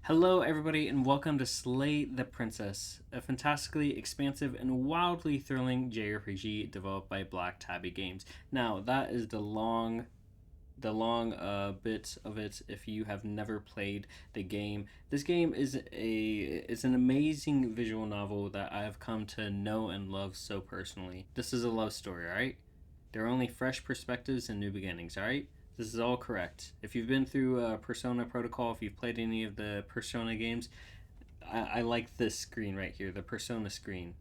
Hello, everybody, and welcome to Slay the Princess, a fantastically expansive and wildly thrilling JRPG developed by Black Tabby Games. Now, that is the long bit of it. If you have never played the game, this game is an amazing visual novel that I have come to know and love so personally. This is a love story, alright? There are only fresh perspectives and new beginnings, alright? This is all correct. If you've been through Persona Protocol, if you've played any of the Persona games, I like this screen right here, the Persona screen.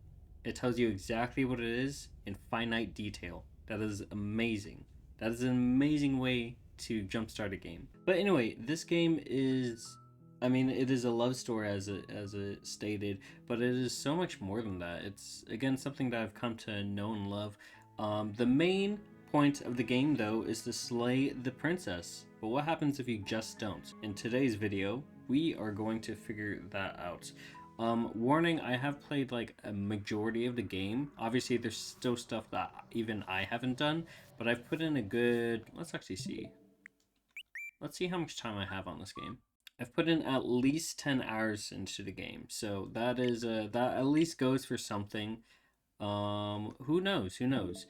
It tells you exactly what it is in finite detail. That is amazing. That is an amazing way to jumpstart a game. But anyway, this game is, it is a love story as it stated, but it is so much more than that. It's, again, something that I've come to know and love. The main point of the game, though, is to slay the princess. But what happens if you just don't? In today's video, we are going to figure that out. Warning, I have played like a majority of the game. Obviously, there's still stuff that even I haven't done, but I've put in a good... Let's actually see. Let's see how much time I have on this game. I've put in at least 10 hours into the game, so that is that at least goes for something. Who knows? Who knows?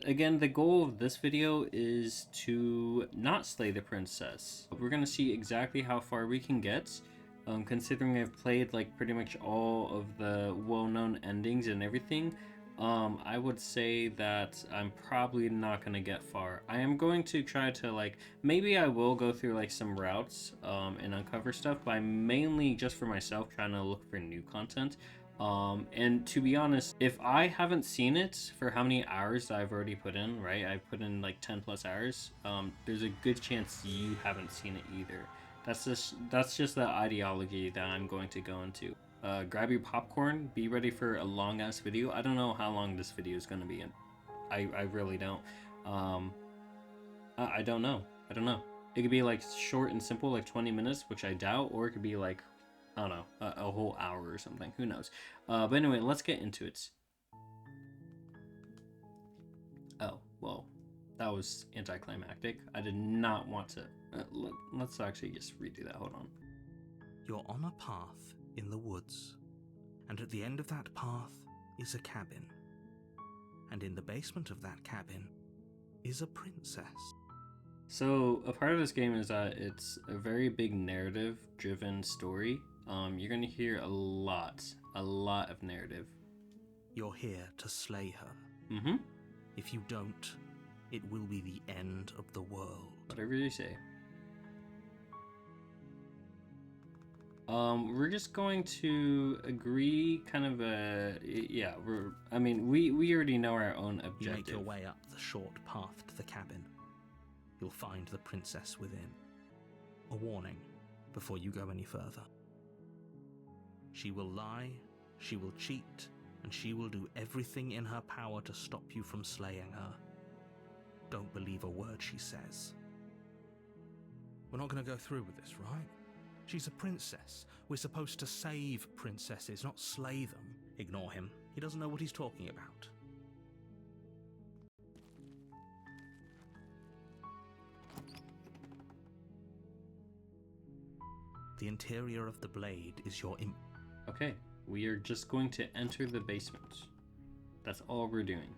Again, the goal of this video is to not slay the princess. We're gonna see exactly how far we can get. Considering I've played like pretty much all of the well-known endings and everything, I would say that I'm probably not gonna get far. I am going to try to like, maybe I will go through like some routes and uncover stuff, but I'm mainly just for myself trying to look for new content. And to be honest, if I haven't seen it for how many hours that I've already put in, right? I've put in like 10 plus hours. There's a good chance you haven't seen it either. That's just the ideology that I'm going to go into. Grab your popcorn, be ready for a long ass video. I don't know how long this video is going to be in. I really don't. I don't know. I don't know. It could be like short and simple, like 20 minutes, which I doubt, or it could be like, I don't know, a whole hour or something. Who knows? But anyway, let's get into it. Oh, well, that was anticlimactic. I did not want to... let's actually just redo that. Hold on. You're on a path in the woods, and at the end of that path is a cabin. And in the basement of that cabin is a princess. So, a part of this game is that it's a very big narrative-driven story. You're going to hear a lot of narrative. You're here to slay her. Mm-hmm. If you don't, it will be the end of the world. Whatever you say. We're just going to agree kind of yeah, we already know our own objective. You make your way up the short path to the cabin. You'll find the princess within. A warning before you go any further. She will lie, she will cheat, and she will do everything in her power to stop you from slaying her. Don't believe a word she says. We're not going to go through with this, right? She's a princess. We're supposed to save princesses, not slay them. Ignore him. He doesn't know what he's talking about. The interior of the blade is your Okay, we are just going to enter the basement. That's all we're doing.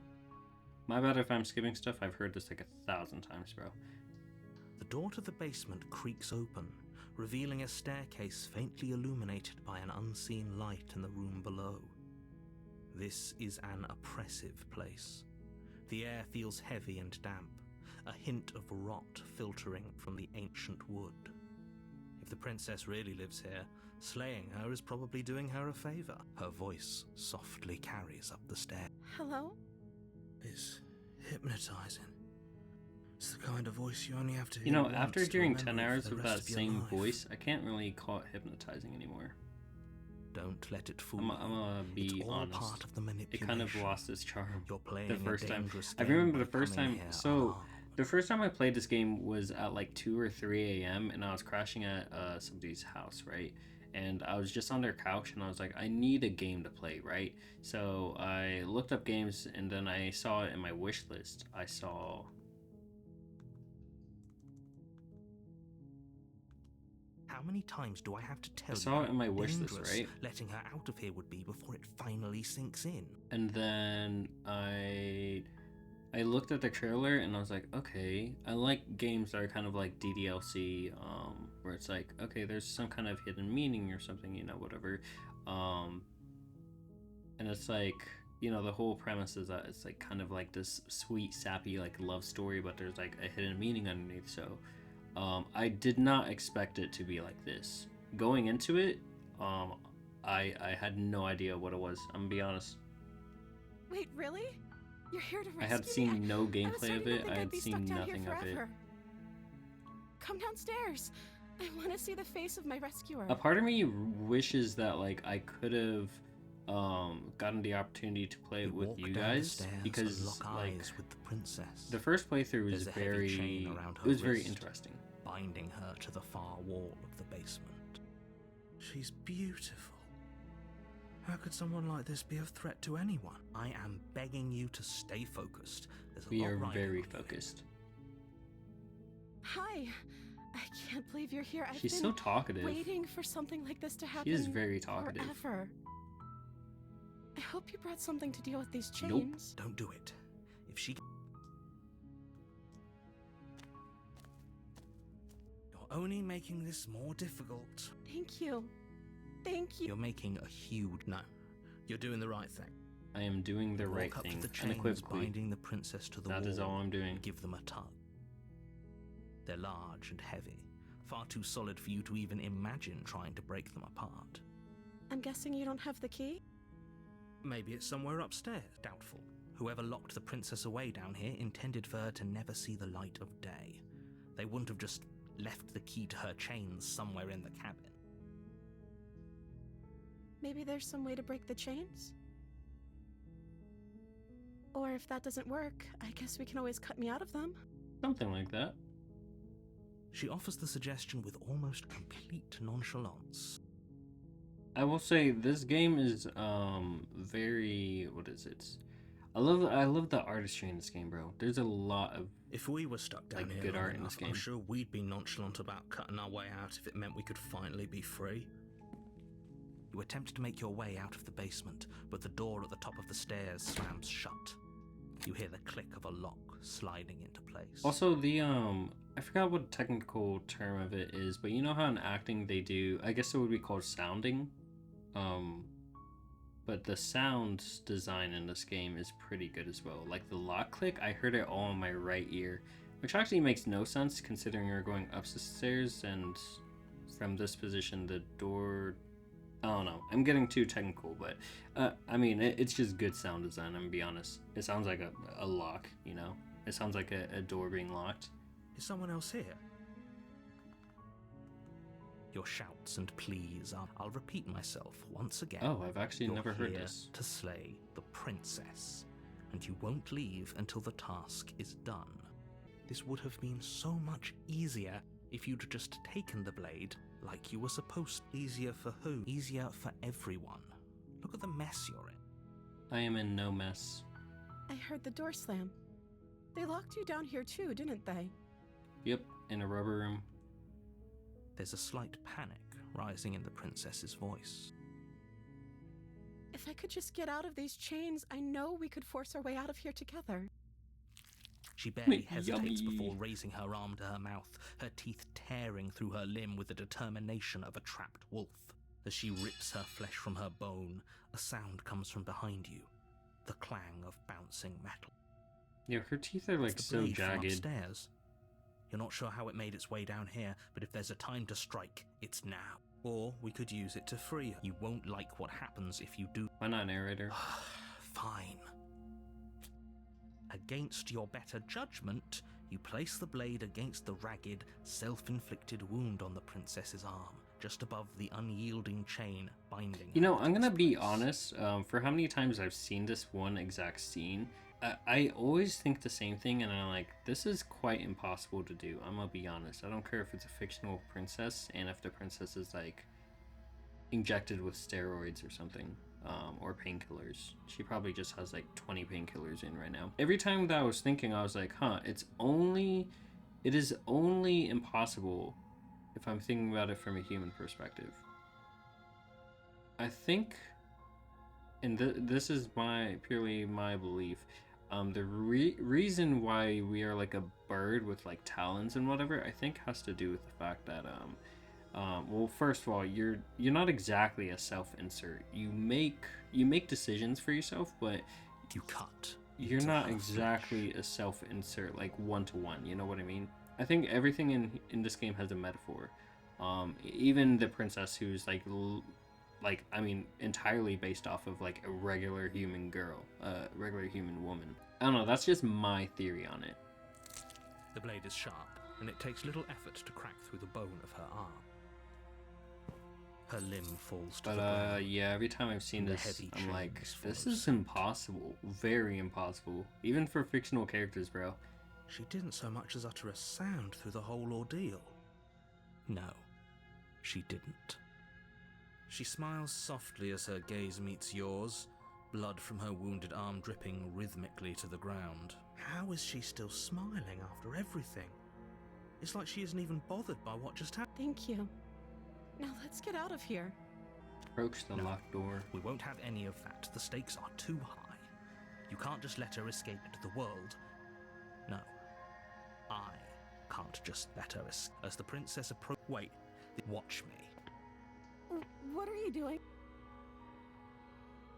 My bad if I'm skipping stuff. I've heard this like 1,000 times, bro. The door to the basement creaks open, revealing a staircase faintly illuminated by an unseen light in the room below. This is an oppressive place. The air feels heavy and damp, a hint of rot filtering from the ancient wood. If the princess really lives here, slaying her is probably doing her a favor. Her voice softly carries up the stair. Hello? It's hypnotizing. It's the kind of voice you only have to hear. You know, once after to doing remember 10 it hours for the with rest that of your same life. voice, I can't really call it hypnotizing anymore. Don't let it fool I'm you. gonna be It's all honest. part of the It manipulation. kind of lost its charm. You're playing The first a time. dangerous I game remember by the first coming time. here So, unarmed. the first time I played this game was at like 2 or 3 a.m. and I was crashing at somebody's house, right? And I was just on their couch and I was like, I need a game to play, right? So I looked up games and then I saw it in my wish list. I saw... How many times do I have to tell I you saw it in my how wish list, dangerous right? letting her out of here would be before it finally sinks in? And then I looked at the trailer and I was like, okay, I like games that are kind of like DDLC, where it's like, okay, there's some kind of hidden meaning or something, you know, whatever. And it's like, you know, the whole premise is that it's like kind of like this sweet, sappy, like love story, but there's like a hidden meaning underneath. So I did not expect it to be like this. Going into it, I had no idea what it was. I'm gonna be honest. Wait, really? You're here to rescue I had me? seen no I was gameplay starting of to it. think I I'd had be stuck seen down here nothing of it. forever. Come downstairs. I want to see the face of my rescuer. A part of me wishes that like I could have gotten the opportunity to play it with you guys, because lock like eyes with the princess. the first playthrough was There's a heavy chain around her very wrist, interesting. binding her to the far wall of the basement. She's beautiful. How could someone like this be a threat to anyone? I am begging you to stay focused. There's a We lot are riding very on you. focused. Hi. I can't believe you're here. I've She's been so talkative. waiting for something like this to happen. She is very talkative. Forever. I hope you brought something to deal with these Nope. chains. Don't do it. If she... You're only making this more difficult. Thank you. Thank you. You're making a huge... No. You're doing the right thing. I am doing the right Walk up thing, to the chains unequivocally. binding the princess to the wall. That is all I'm doing. And give them a tug. They're large and heavy, far too solid for you to even imagine trying to break them apart. I'm guessing you don't have the key? Maybe it's somewhere upstairs. Doubtful. Whoever locked the princess away down here intended for her to never see the light of day. They wouldn't have just left the key to her chains somewhere in the cabin. Maybe there's some way to break the chains? Or if that doesn't work, I guess we can always cut me out of them. Something like that. She offers the suggestion with almost complete nonchalance. I will say this game is very, what is it? I love the artistry in this game, bro. There's a lot of If we were stuck down like here good long art in this enough, I'm game. sure we'd be nonchalant about cutting our way out if it meant we could finally be free. You attempt to make your way out of the basement, but the door at the top of the stairs slams shut. You hear the click of a lock sliding into place. Also, the I forgot what technical term of it is, but you know how in acting they do, I guess it would be called sounding. But the sound design in this game is pretty good as well. Like the lock click, I heard it all in my right ear, which actually makes no sense considering you're going up the stairs and from this position the door. I don't know. I'm getting too technical, but I mean, it's just good sound design. I'm gonna be honest. It sounds like a lock, you know? It sounds like a door being locked. Is someone else here? Your shouts and pleas are... I'll repeat myself once again. Oh, I've actually You're never heard here this. to slay the princess, and you won't leave until the task is done. This would have been so much easier if you'd just taken the blade like you were supposed. Easier for who? Easier for everyone. Look at the mess you're in. I am in no mess. I heard the door slam. They locked you down here too, didn't they? Yep, in a rubber room. There's a slight panic rising in the princess's voice. If I could just get out of these chains, I know we could force our way out of here together. She barely hesitates Yummy. before raising her arm to her mouth, her teeth tearing through her limb with the determination of a trapped wolf. As she rips her flesh from her bone, a sound comes from behind you, the clang of bouncing metal. Yeah, her teeth are like It's the so blade from jagged. upstairs. You're not sure how it made its way down here, but if there's a time to strike, it's now. Or we could use it to free her. You won't like what happens if you do. Why not, narrator? Fine. Against your better judgment, you place the blade against the ragged, self-inflicted wound on the princess's arm, just above the unyielding chain binding. You know, her I'm to gonna this be place. honest. For how many times I've seen this one exact scene, I always think the same thing, and I'm like, this is quite impossible to do. I'm gonna be honest. I don't care if it's a fictional princess, and if the princess is like injected with steroids or something, or painkillers. She probably just has like 20 painkillers in right now. Every time that I was thinking, I was like, huh, it is only impossible if I'm thinking about it from a human perspective. I think, and this is purely my belief, the reason why we are like a bird with like talons and whatever, I think has to do with the fact that well, first of all, you're not exactly a self-insert. You make decisions for yourself, but You cut. you're into not her exactly flesh. a self-insert like one-to-one. You know what I mean? I think everything in this game has a metaphor. Even the princess, who's like I mean, entirely based off of like a regular human girl, regular human woman. I don't know. That's just my theory on it. The blade is sharp, and it takes little effort to crack through the bone of her arm. Her limb falls to the But ground. yeah, every time I've seen The this, heavy I'm like, chains this follow is suit. impossible. Very impossible. Even for fictional characters, bro. She didn't so much as utter a sound through the whole ordeal. No, she didn't. She smiles softly as her gaze meets yours, blood from her wounded arm dripping rhythmically to the ground. How is she still smiling after everything? It's like she isn't even bothered by what just happened. Thank you. Now let's get out of here. Approach the No. locked door. We won't have any of that. The stakes are too high. You can't just let her escape into the world. No. I can't just let her escape. As the princess approaches... Wait. Watch me. What are you doing?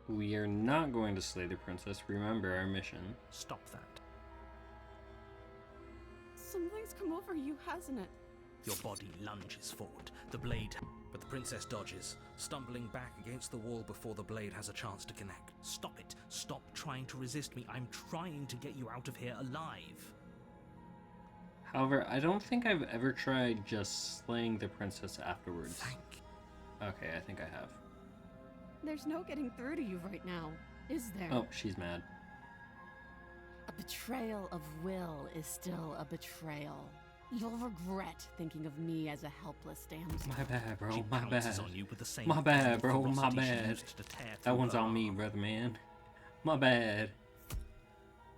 We are not going to slay the princess. Remember our mission. Stop that. Something's come over you, hasn't it? Your body lunges forward, the blade... But the princess dodges, stumbling back against the wall before the blade has a chance to connect. Stop it. Stop trying to resist me. I'm trying to get you out of here alive. However, I don't think I've ever tried just slaying the princess afterwards. Thank Okay, I think I have. There's no getting through to you right now, is there? Oh, she's mad. A betrayal of will is still a betrayal. You'll regret thinking of me as a helpless damsel. My bad, bro. She My bad. pounces on you with the same My bad, kind of bro. My ferocity she bad. used to tear That through one's her on me, arm. brother man. My bad.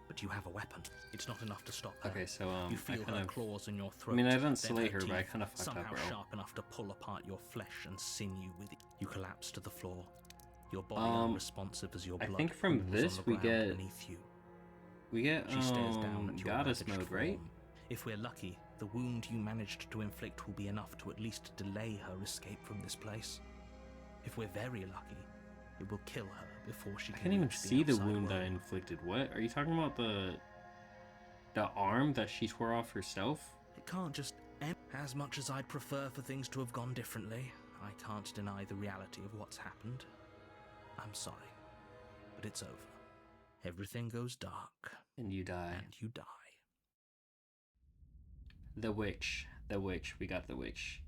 But you have a weapon. It's not enough to stop her. Okay, so You I feel kind her of. claws in your I throat. mean, I didn't then slay her, but I teeth, kind of fucked somehow up, bro. sharp enough to pull apart your flesh and sinew with it. You collapse to the floor. Your body unresponsive as your I blood think from pools this on the we ground get- beneath you. We get She stares down at your goddess ravaged mode, right? form. If we're lucky, the wound you managed to inflict will be enough to at least delay her escape from this place. If we're very lucky, it will kill her before she I can can't even reach see the outside wound world. I inflicted. What are you talking about? The arm that she tore off herself? It can't just end. As much as I'd prefer for things to have gone differently, I can't deny the reality of what's happened. I'm sorry, but it's over. Everything goes dark, And you die. and you die. The witch. The witch. We got the witch.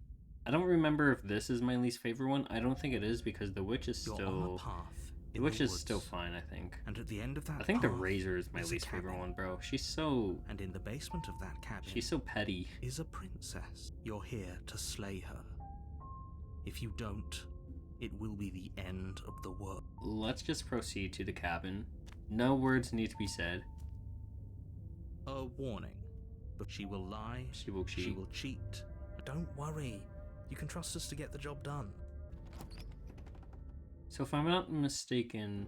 I don't remember if this is my least favorite one. I don't think it is because the witch is You're on a still. path The in witch the is still woods, fine, I think. and at the end of that I think the path razor is my is a least favorite cabin. one, bro. She's so. And in the basement of that cabin She's so petty. is a princess. You're here to slay her. If you don't, it will be the end of the world. Let's just proceed to the cabin. No words need to be said. A warning. But she will lie. She will cheat. She will cheat. Don't worry. You can trust us to get the job done. So if I'm not mistaken,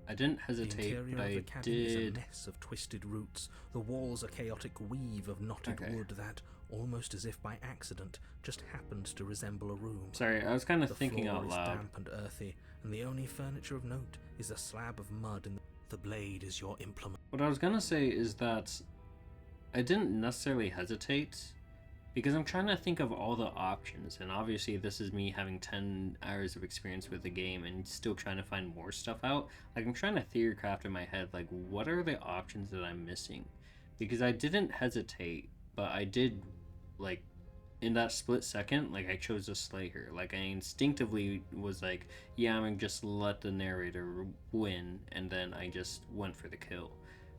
I didn't The hesitate, interior but of the I cabin is a did. mess of twisted roots. The walls a chaotic weave of knotted Okay. wood that, almost as if by accident, just happened to resemble a room. Sorry, I was kind of The thinking floor out is loud. damp and earthy, and the only furniture of note is a slab of mud, and the blade is your implement. What I was gonna say is that I didn't necessarily hesitate because I'm trying to think of all the options, and obviously this is me having 10 hours of experience with the game and still trying to find more stuff out. Like, I'm trying to theory craft in my head, like, what are the options that I'm missing? Because I didn't hesitate, but I did, like, in that split second, like, I chose to slay her. Like, I instinctively was like, yeah, I'm gonna just let the narrator win, and then I just went for the kill.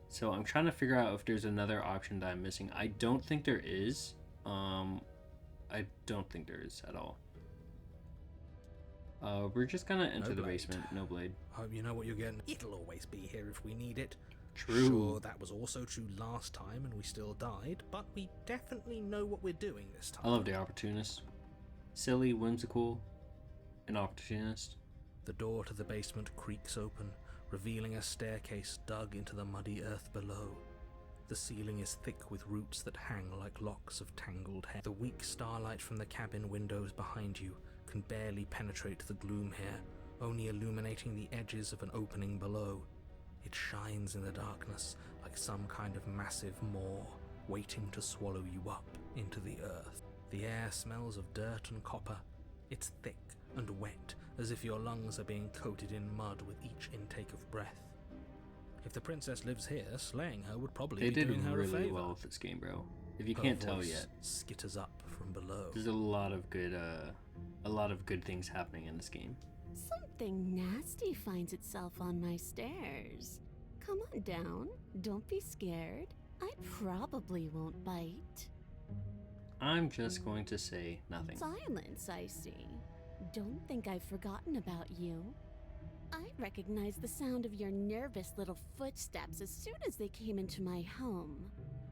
So I'm trying to figure out if there's another option that I'm missing. I don't think there is. I don't think there is at all. We're just gonna enter No the blade. basement. No blade. Hope you know what you're getting. It'll always be here if we need it. True. Sure, that was also true last time and we still died, but we definitely know what we're doing this time. I love the opportunist. silly, whimsical, an opportunist. The door to the basement creaks open, revealing a staircase dug into the muddy earth below. The ceiling is thick with roots that hang like locks of tangled hair. The weak starlight from the cabin windows behind you can barely penetrate the gloom here, only illuminating the edges of an opening below. It shines in the darkness like some kind of massive maw, waiting to swallow you up into the earth. The air smells of dirt and copper. It's thick and wet, as if your lungs are being coated in mud with each intake of breath. If the princess lives here, slaying her would probably be doing her a favor. They did really well with this game, bro. If you Her can't tell voice yet, skitters up from below. there's a lot of good things happening in this game. Something nasty finds itself on my stairs. Come on down. Don't be scared. I probably won't bite. I'm just going to say nothing. Silence, I see. Don't think I've forgotten about you. I recognized the sound of your nervous little footsteps as soon as they came into my home.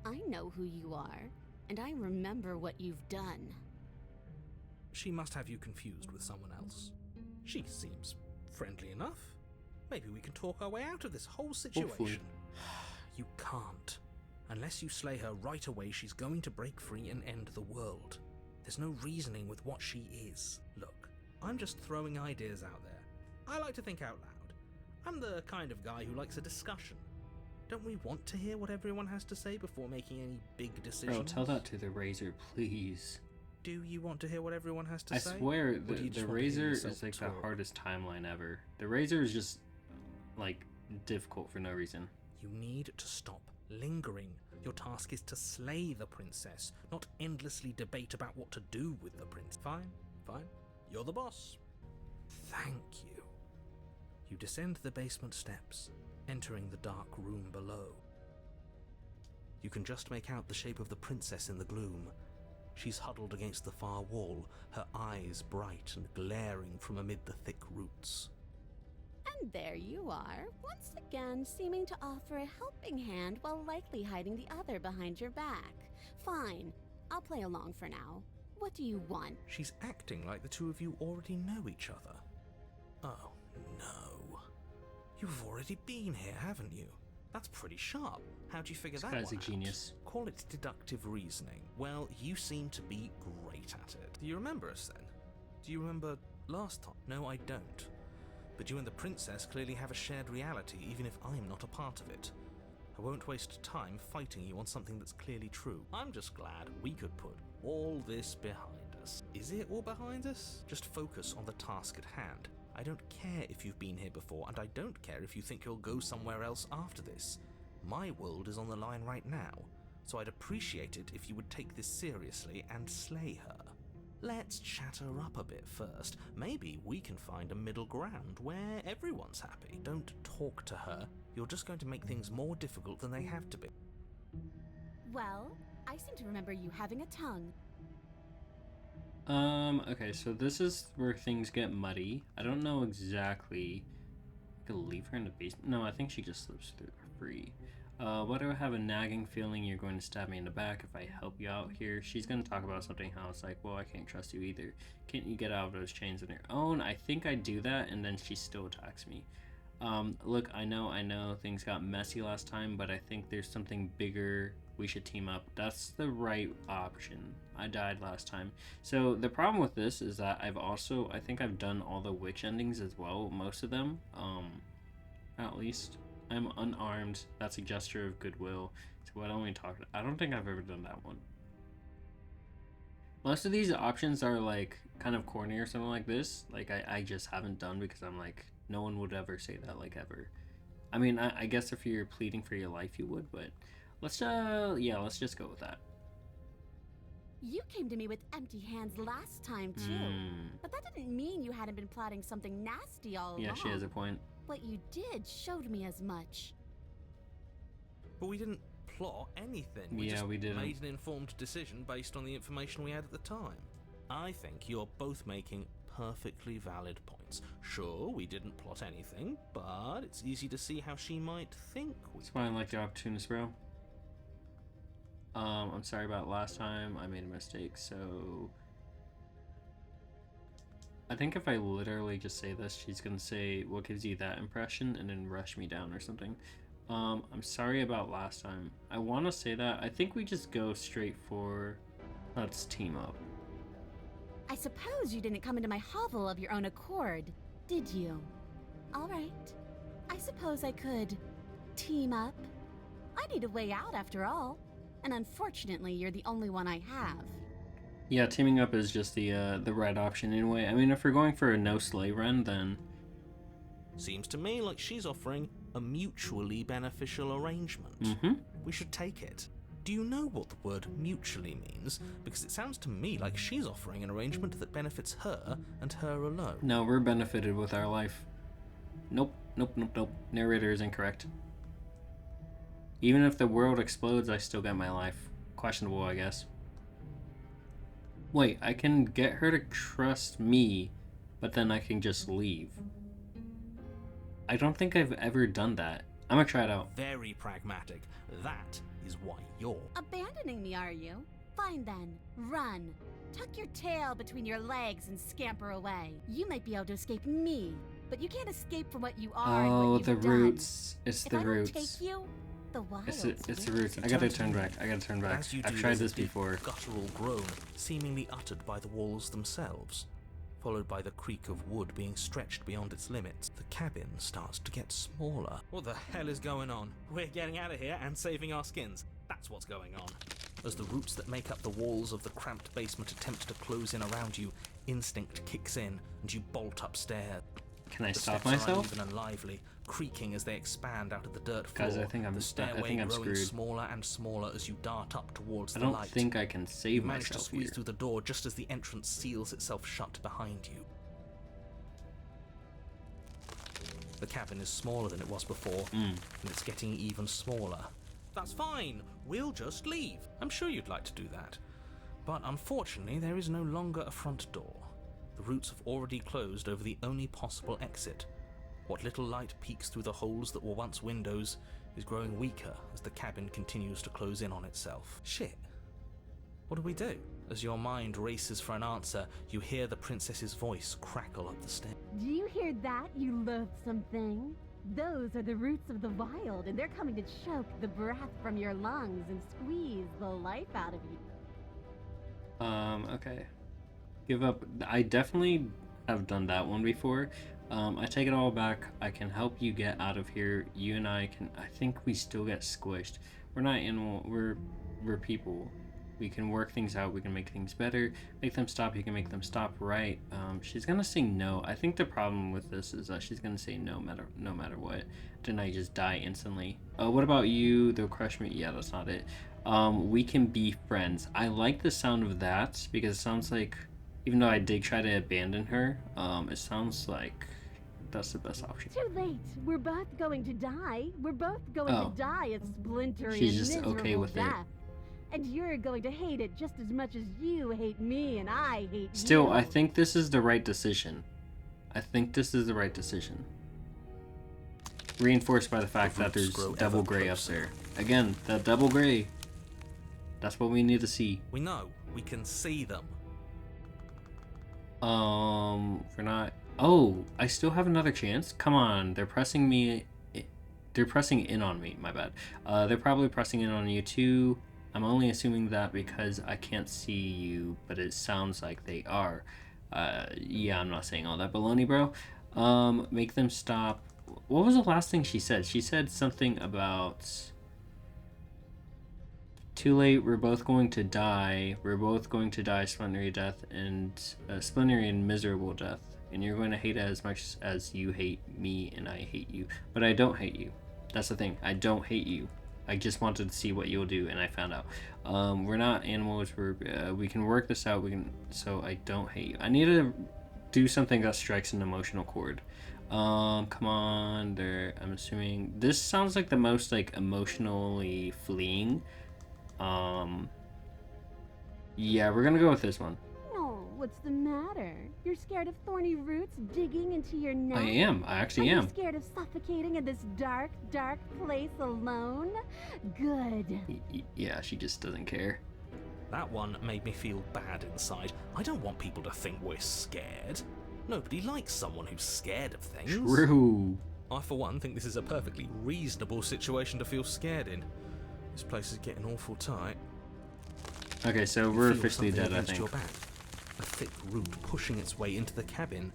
I know who you are, and I remember what you've done. She must have you confused with someone else. She seems friendly enough. Maybe we can talk our way out of this whole situation. Hopefully. You can't. Unless you slay her right away, she's going to break free and end the world. There's no reasoning with what she is. Look, I'm just throwing ideas out there. I like to think out loud. I'm the kind of guy who likes a discussion. Don't we want to hear what everyone has to say before making any big decisions? Bro, tell that to the Razor, please. Do you want to hear what everyone has to say? I swear, Or do you the just want to hear Razor yourself is like the talk? hardest timeline ever. The Razor is just, like, difficult for no reason. You need to stop lingering. Your task is to slay the princess, not endlessly debate about what to do with the prince. Fine. You're the boss. Thank you. You descend the basement steps, entering the dark room below. You can just make out the shape of the princess in the gloom. She's huddled against the far wall, her eyes bright and glaring from amid the thick roots. And there you are, once again seeming to offer a helping hand while likely hiding the other behind your back. Fine, I'll play along for now. What do you want? She's acting like the two of you already know each other. Oh, no. You've already been here, haven't you? That's pretty sharp. How'd you figure that one out? This guy's a genius. Call it deductive reasoning. Well, you seem to be great at it. Do you remember us then? Do you remember last time? No, I don't. But you and the princess clearly have a shared reality, even if I'm not a part of it. I won't waste time fighting you on something that's clearly true. I'm just glad we could put all this behind us. Is it all behind us? Just focus on the task at hand. I don't care if you've been here before, and I don't care if you think you'll go somewhere else after this. My world is on the line right now, so I'd appreciate it if you would take this seriously and slay her. Let's chat her up a bit first. Maybe we can find a middle ground where everyone's happy. Don't talk to her. You're just going to make things more difficult than they have to be. Well, I seem to remember you having a tongue. Okay, so this is where things get muddy. I don't know exactly. I could leave her in the basement. No, I think she just slips through free. Why do I have a nagging feeling you're going to stab me in the back if I help you out here? She's going to talk about something how it's like, well, I can't trust you either. Can't you get out of those chains on your own? I think I do that, and then she still attacks me. Look, I know things got messy last time, but I think there's something bigger. We should team up. That's the right option. I died last time. So the problem with this is that I think I've done all the witch endings as well, most of them, at least. I'm unarmed. That's a gesture of goodwill. So why don't we talk? I don't think I've ever done that one. Most of these options are like kind of corny or something like this. Like I just haven't done because I'm like, no one would ever say that, like, ever. I mean, I guess if you're pleading for your life, you would, but let's just go with that. You came to me with empty hands last time, too. But that didn't mean you hadn't been plotting something nasty all along. Yeah, she has a point. What you did showed me as much. But we didn't plot anything. We didn't. Made an informed decision based on the information we had at the time. I think you're both making perfectly valid points. Sure, we didn't plot anything, but it's easy to see how she might think we... That's why I like the opportunist, bro. I'm sorry about last time. I made a mistake, so... I think if I literally just say this, she's gonna say, what gives you that impression, and then rush me down or something. I'm sorry about last time. I want to say that. I think we just go straight for, let's team up. I suppose you didn't come into my hovel of your own accord, did you? All right. I suppose I could team up. I need a way out after all. And unfortunately, you're the only one I have. Yeah, teaming up is just the right option anyway. I mean, if we're going for a no slay run, then... Seems to me like she's offering a mutually beneficial arrangement. We should take it. Do you know what the word mutually means? Because it sounds to me like she's offering an arrangement that benefits her and her alone. No, we're benefited with our life. Nope. Narrator is incorrect. Even if the world explodes, I still get my life. Questionable, I guess. Wait, I can get her to trust me, but then I can just leave. I don't think I've ever done that. I'm gonna try it out. Very pragmatic. That is why you're... Abandoning me, are you? Fine then. Run. Tuck your tail between your legs and scamper away. You might be able to escape me, but you can't escape from what you are and what you've the done. Roots. It's If the I roots. don't take you, the wilds It's the will. roots. I gotta turn back. As you do, I've tried there's this a deep before. guttural groan, seemingly uttered by the walls themselves, followed by the creak of wood being stretched beyond its limits. The cabin starts to get smaller. What the hell is going on? We're getting out of here and saving our skins. That's what's going on. As the roots that make up the walls of the cramped basement attempt to close in around you, instinct kicks in and you bolt upstairs. Can I The stop steps are myself? uneven and lively, creaking as they expand out of the dirt floor. Guys, I think I'm growing screwed. smaller and smaller as you dart up towards I the don't light. think I can You save manage to myself squeeze here. through the door just as the entrance seals itself shut behind you. The cabin is smaller than it was before, and it's getting even smaller. That's fine. We'll just leave. I'm sure you'd like to do that. But unfortunately, there is no longer a front door. The roots have already closed over the only possible exit. What little light peeks through the holes that were once windows is growing weaker as the cabin continues to close in on itself. Shit. What do we do? As your mind races for an answer, you hear the princess's voice crackle up the stairs. Do you hear that, you loathsome thing? Those are the roots of the wild, and they're coming to choke the breath from your lungs and squeeze the life out of you. Okay. Give up. I definitely have done that one before. I take it all back. I can help you get out of here. You and I think we still get squished. We're not animal. We're people. We can work things out. We can make things better. Make them stop. You can make them stop. Right. She's gonna say no. I think the problem with this is that she's gonna say no matter what. Then I just die instantly. What about you? They'll crush me. Yeah, that's not it. We can be friends. I like the sound of that because it sounds like, even though I did try to abandon her, it sounds like that's the best option. Too late. We're both going to die. We're both going to die a splintery She's and just miserable okay with it. death. And you're going to hate it just as much as you hate me and I hate Still, you. I think this is the right decision. Reinforced by the fact that there's double gray up there. Again, that double gray. That's what we need to see. We know. We can see them. We're not... Oh, I still have another chance? Come on, they're pressing me... They're pressing in on me, my bad. They're probably pressing in on you too. I'm only assuming that because I can't see you, but it sounds like they are. Yeah, I'm not saying all that baloney, bro. Make them stop. What was the last thing she said? She said something about... Too late, we're both going to die. We're both going to die splintery death and splintery and miserable death. And you're going to hate it as much as you hate me and I hate you. But I don't hate you. That's the thing. I don't hate you. I just wanted to see what you'll do, and I found out. We're not animals. We can work this out. So I don't hate you. I need to do something that strikes an emotional chord. Come on. I'm assuming this sounds like the most like emotionally fleeing. Yeah, we're gonna go with this one. No, what's the matter? You're scared of thorny roots digging into your neck? I am. I actually Are am. you scared of suffocating in this dark, dark place alone? Good. Yeah, she just doesn't care. That one made me feel bad inside. I don't want people to think we're scared. Nobody likes someone who's scared of things. True. I, for one, think this is a perfectly reasonable situation to feel scared in. This place is getting awful tight. Okay, so You we're feel officially something dead, I against think. your back. A thick root pushing its way into the cabin.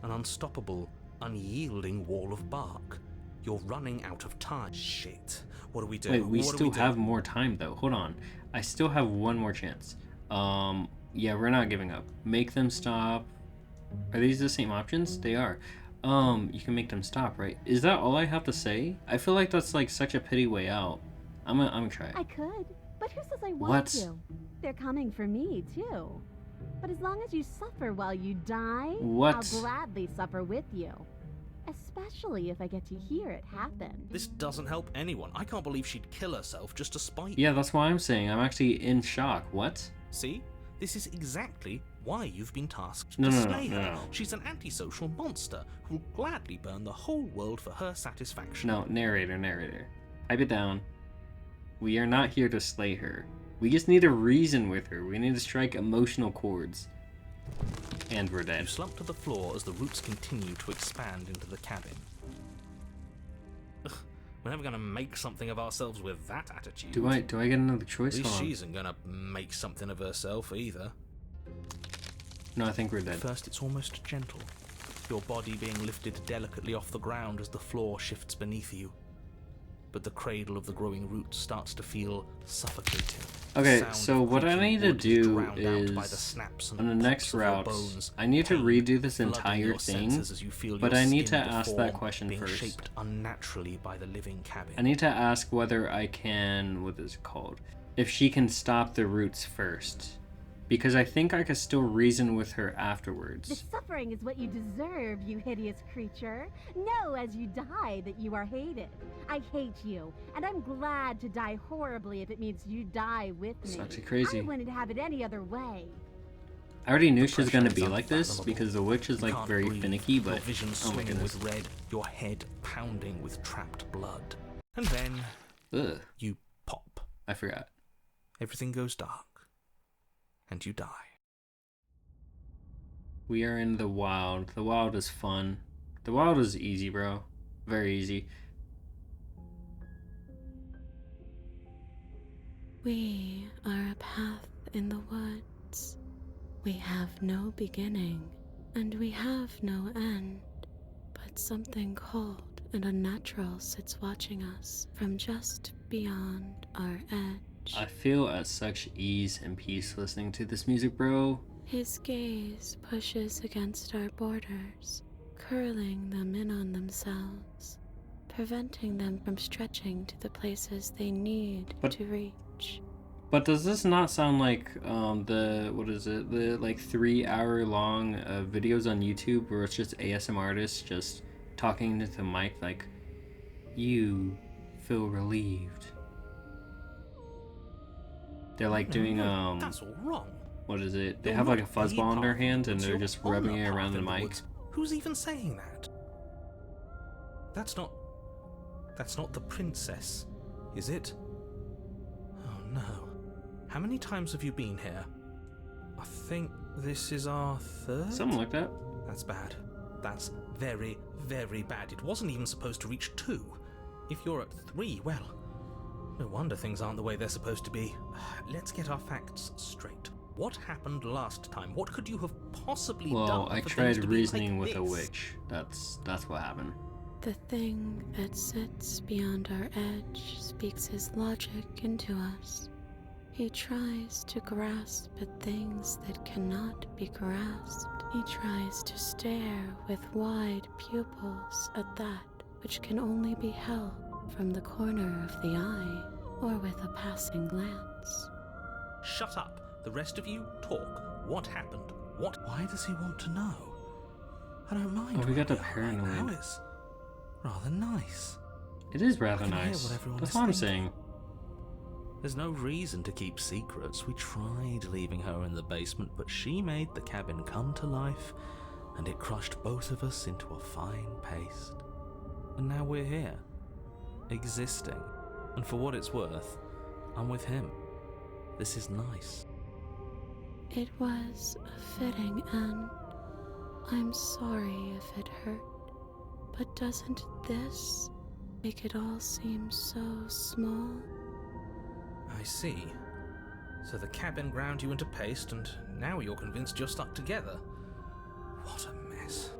An unstoppable, unyielding wall of bark. You're running out of time. Shit. What do we do? Wait, we What do still do? have more time though. Hold on. I still have one more chance. Yeah, we're not giving up. Make them stop. Are these the same options? They are. You can make them stop, right? Is that all I have to say? I feel like that's like such a pity way out. I'm gonna try it. I could, but who says I want What? to? They're coming for me, too. But as long as you suffer while you die, What? I'll gladly suffer with you. Especially if I get to hear it happen. This doesn't help anyone. I can't believe she'd kill herself just to spite Yeah, that's why I'm saying. I'm actually in shock. What? See? This is exactly why you've been tasked No, to no, slay no, her. no. She's an antisocial monster who'll gladly burn the whole world for her satisfaction. No, narrator. Pipe it down. We are not here to slay her. We just need to reason with her. We need to strike emotional chords. And we're You dead. slump to the floor as the roots continue to expand into the cabin. Ugh, we're never gonna make something of ourselves with that attitude. Do I get another At choice? least Hold on. she isn't gonna make something of herself either. No, I think we're At dead. first it's almost gentle, your body being lifted delicately off the ground as the floor shifts beneath you. But the cradle of the growing roots starts to feel suffocating. Okay, Sound so of what I creaking need to wood do drowned out by the is, snaps and on the pops next of your route, bones, I need to pain redo this flooding entire your thing, senses as you feel but your I need to skin ask that deform, question being first. shaped unnaturally by the living cabin. I need to ask whether I can, what is it called? If she can stop the roots first. Because I think I could still reason with her The afterwards. suffering is what you deserve, you hideous creature. Know as you die that you are hated. I hate you, and I'm glad to die horribly if it means you die with me. It's actually crazy. I wouldn't have it any other way. I already knew she was Pressure gonna is be like this unfathomable. because the witch is You like can't very breathe, finicky, your but vision oh my swimming goodness. with red, your head pounding with trapped blood. And then Ugh, you pop. I forgot. Everything goes dark, and you die. We are in the wild. The wild is fun. The wild is easy, bro. Very easy. We are a path in the woods. We have no beginning, and we have no end. But something cold and unnatural sits watching us from just beyond our edge. I feel at such ease and peace listening to this music, bro. His gaze pushes against our borders, curling them in on themselves, preventing them from stretching to the places they need But- to reach. But does this not sound like the like 3 hour long videos on YouTube where it's just ASM artists just talking into the mic like, you feel relieved. They're like doing That's all wrong. what is it? They You're have like a not fuzzball in their path in the hand and woods, they're you're just on rubbing the it path around the in mic. woods. Who's even saying that? That's not the princess, is it? Oh no. How many times have you been here? I think this is our third? Something like that. That's bad. That's very, very bad. It wasn't even supposed to reach 2. If you're at 3, well, no wonder things aren't the way they're supposed to be. Let's get our facts straight. What happened last time? What could you have possibly done? Well, I for tried things to be reasoning like with a this? witch. That's what happened. The thing that sits beyond our edge speaks his logic into us. He tries to grasp at things that cannot be grasped. He tries to stare with wide pupils at that which can only be held from the corner of the eye or with a passing glance. Shut up. The rest of you, talk. What happened? Why does he want to know? I don't mind. Oh, we got the where are right now. paranoid. It's rather nice. It is rather I can hear nice. what everyone That's is what I'm thinking. saying. There's no reason to keep secrets. We tried leaving her in the basement, but she made the cabin come to life, and it crushed both of us into a fine paste. And now we're here, existing. And for what it's worth, I'm with him. This is nice. It was a fitting end. I'm sorry if it hurt, but doesn't this make it all seem so small? I see. So the cabin ground you into paste, and now you're convinced you're stuck together. What a mess.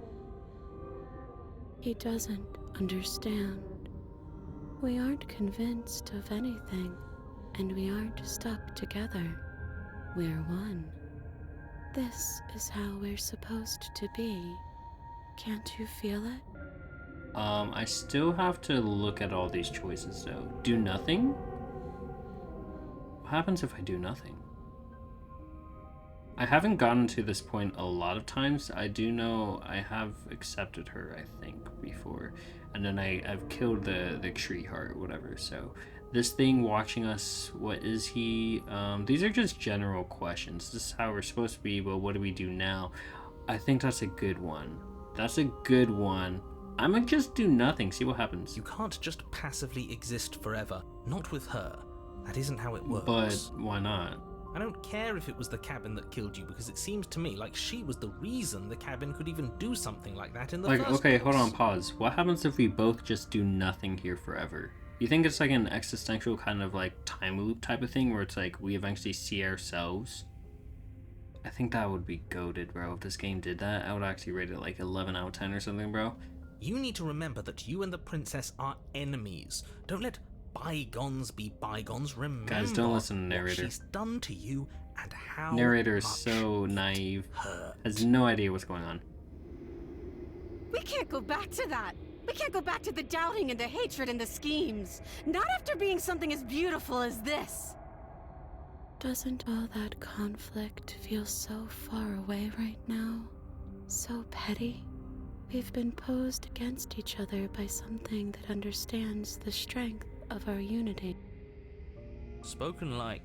He doesn't understand. We aren't convinced of anything, and we aren't stuck together. We're one. This is how we're supposed to be. Can't you feel it? I still have to look at all these choices though. Do nothing? What happens if I do nothing? I haven't gotten to this point a lot of times. I do know I have accepted her, I think, before. And then I've killed the tree heart, whatever. So this thing watching us, what is he? These are just general questions. This is how we're supposed to be, but what do we do now? I think that's a good one. That's a good one. I'm gonna just do nothing, see what happens. You can't just passively exist forever. Not with her. That isn't how it works. But why not? I don't care if it was the cabin that killed you, because it seems to me like she was the reason the cabin could even do something like that in the first place. Okay, hold on, pause. What happens if we both just do nothing here forever? You think it's like an existential kind of like time loop type of thing where it's like we eventually see ourselves? I think that would be goated, bro. If this game did that, I would actually rate it like 11 out of 10 or something, bro. You need to remember that you and the princess are enemies. Don't let bygones be bygones. Remember, guys, don't listen to narrator. What she's done to you and how Narrator is much so naive. hurt. Has no idea what's going on. We can't go back to that. We can't go back to the doubting and the hatred and the schemes. Not after being something as beautiful as this. Doesn't all that conflict feel so far away right now? So petty? We've been posed against each other by something that understands the strength of our unity. Spoken like,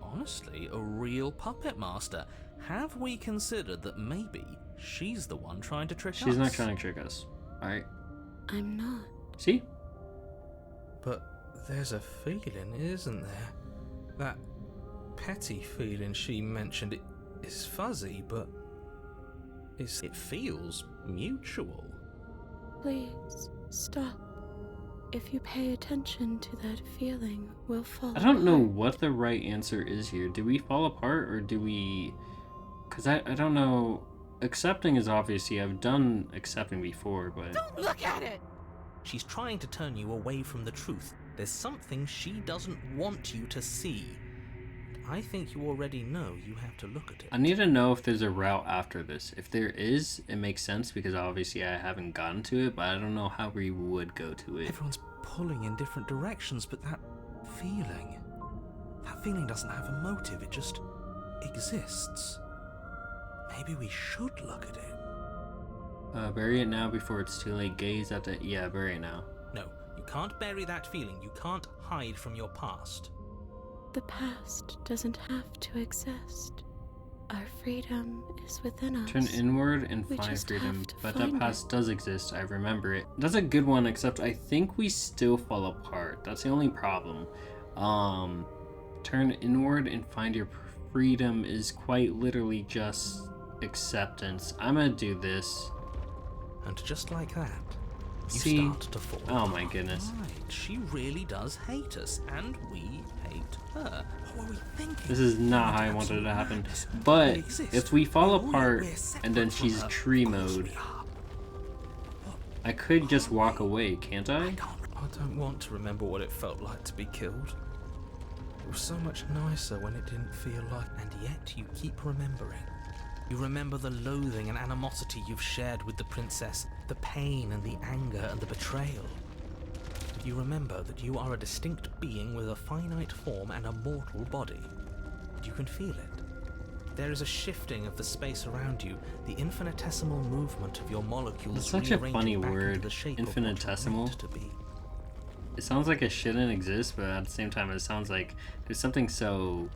honestly, a real puppet master. Have we considered that maybe she's the one trying to trick us? She's not trying to trick us. Alright. I'm not. See? But there's a feeling, isn't there? That petty feeling she mentioned, it is fuzzy, but it feels mutual. Please, stop. If you pay attention to that feeling, we'll fall I don't know apart. what the right answer is here. Do we fall apart or do we... Because I don't know. Accepting is obviously... I've done accepting before, but... Don't look at it! She's trying to turn you away from the truth. There's something she doesn't want you to see. I think you already know you have to look at it. I need to know if there's a route after this. If there is, it makes sense because obviously I haven't gotten to it, but I don't know how we would go to it. Everyone's pulling in different directions, but that feeling doesn't have a motive, it just exists. Maybe we should look at it. Bury it now before it's too late. Gaze at the... Yeah, bury it now. No, you can't bury that feeling. You can't hide from your past. The past doesn't have to exist. Our freedom is within us. Turn inward and We find just freedom. have to But that find past it. does exist. I remember it. That's a good one, except I think we still fall apart. That's the only problem. Turn inward and find your freedom is quite literally just acceptance. I'm gonna do this. And just like that, you See? start to fall Oh my apart. goodness. Right, she really does hate us, and we hate her. What were we thinking? This is not how I wanted it to happen. But if we fall apart and then she's tree mode, I could just walk away, can't I? I don't want to remember what it felt like to be killed. It was so much nicer when it didn't feel like, and yet you keep remembering. You remember the loathing and animosity you've shared with the princess, the pain and the anger and the betrayal. You remember that you are a distinct being with a finite form and a mortal body. You can feel it. There is a shifting of the space around you, the infinitesimal movement of your molecules. That's such a rearranging funny back into word, the shape of what you're infinitesimal. meant to be. It sounds like it shouldn't exist, but at the same time it sounds like there's something so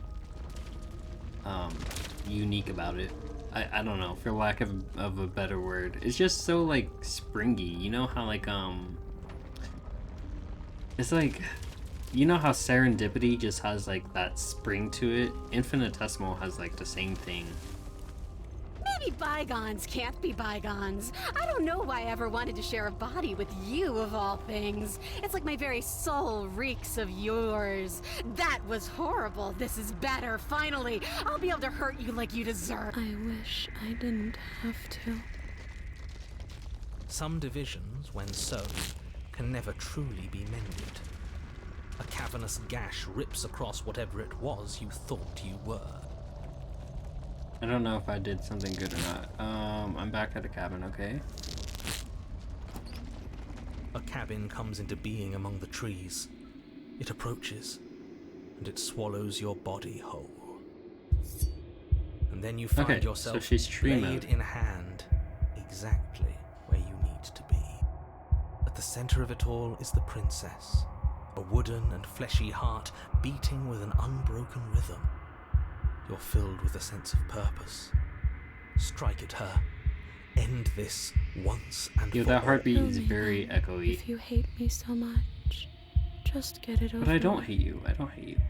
unique about it. I don't know, for lack of a better word. It's just so like springy. You know how like it's like, you know how serendipity just has like that spring to it? Infinitesimal has like the same thing. Maybe bygones can't be bygones. I don't know why I ever wanted to share a body with you, of all things. It's like my very soul reeks of yours. That was horrible. This is better, finally. I'll be able to hurt you like you deserve. I wish I didn't have to. Some divisions, when sown, can never truly be mended. A cavernous gash rips across whatever it was you thought you were. I don't know if I did something good or not. I'm back at the cabin, okay? A cabin comes into being among the trees. It approaches, and it swallows your body whole. And then you find Okay, yourself so she's tree blade mode. in hand, exactly where you need to be. At the center of it all is the princess, a wooden and fleshy heart beating with an unbroken rhythm. You're filled with a sense of purpose. Strike at her. End this once and Yo, for that all. heartbeat Kill is me very then, echoey. If you hate me so much, just get it over. But I don't with. hate you. I don't hate you.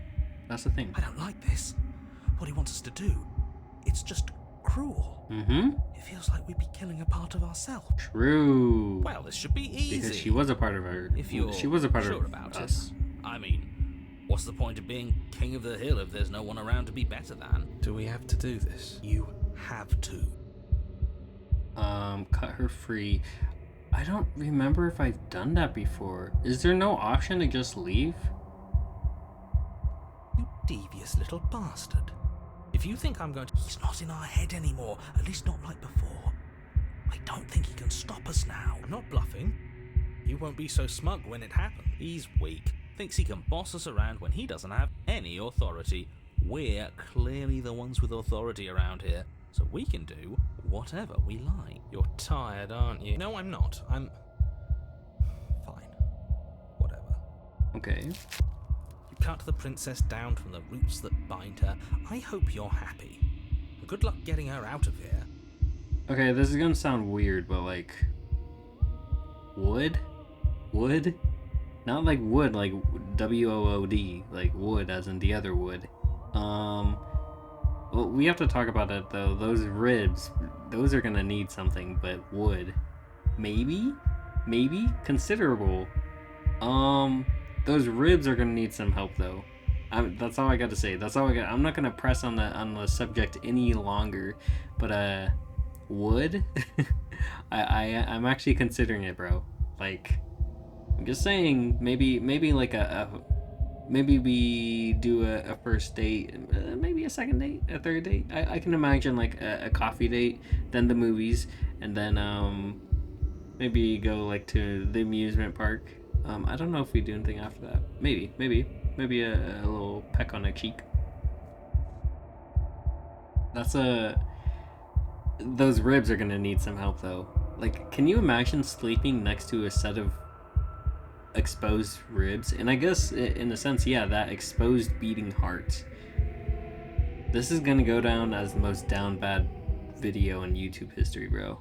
That's the thing. I don't like this. What he wants us to do. It's just cruel. Mm-hmm. It feels like we'd be killing a part of ourselves. True. Well, this should be easy. Because she was a part of her. If you're she was a part sure of about us. it. I mean, what's the point of being king of the hill if there's no one around to be better than? Do we have to do this? You have to. Cut her free. I don't remember if I've done that before. Is there no option to just leave? You devious little bastard. If you think I'm going to... He's not in our head anymore, at least not like before. I don't think he can stop us now. I'm not bluffing. You won't be so smug when it happens. He's weak. Thinks he can boss us around when he doesn't have any authority. We're clearly the ones with authority around here, so we can do whatever we like. You're tired, aren't you? No, I'm not. I'm... fine. Whatever. Okay. You cut the princess down from the roots that bind her. I hope you're happy. Good luck getting her out of here. Okay, this is gonna sound weird, but like... Wood? Wood? Not like wood, like W-O-O-D. Like wood, as in the other wood. Well, we have to talk about it, though. Those ribs, those are gonna need something, but wood. Maybe? Maybe? Considerable. Those ribs are gonna need some help, though. That's all I got to say. That's all I got. I'm not gonna press on the subject any longer, but wood. I'm actually considering it, bro. Like, I'm just saying, maybe like maybe we do a first date, maybe a second date, a third date. I can imagine like a coffee date, then the movies, and then maybe go like to the amusement park. I don't know if we do anything after that. Maybe a little peck on the cheek. Those ribs are gonna need some help, though. Like, can you imagine sleeping next to a set of exposed ribs? And I guess in a sense, yeah, that exposed beating heart. This is gonna go down as the most down bad video in YouTube history, bro.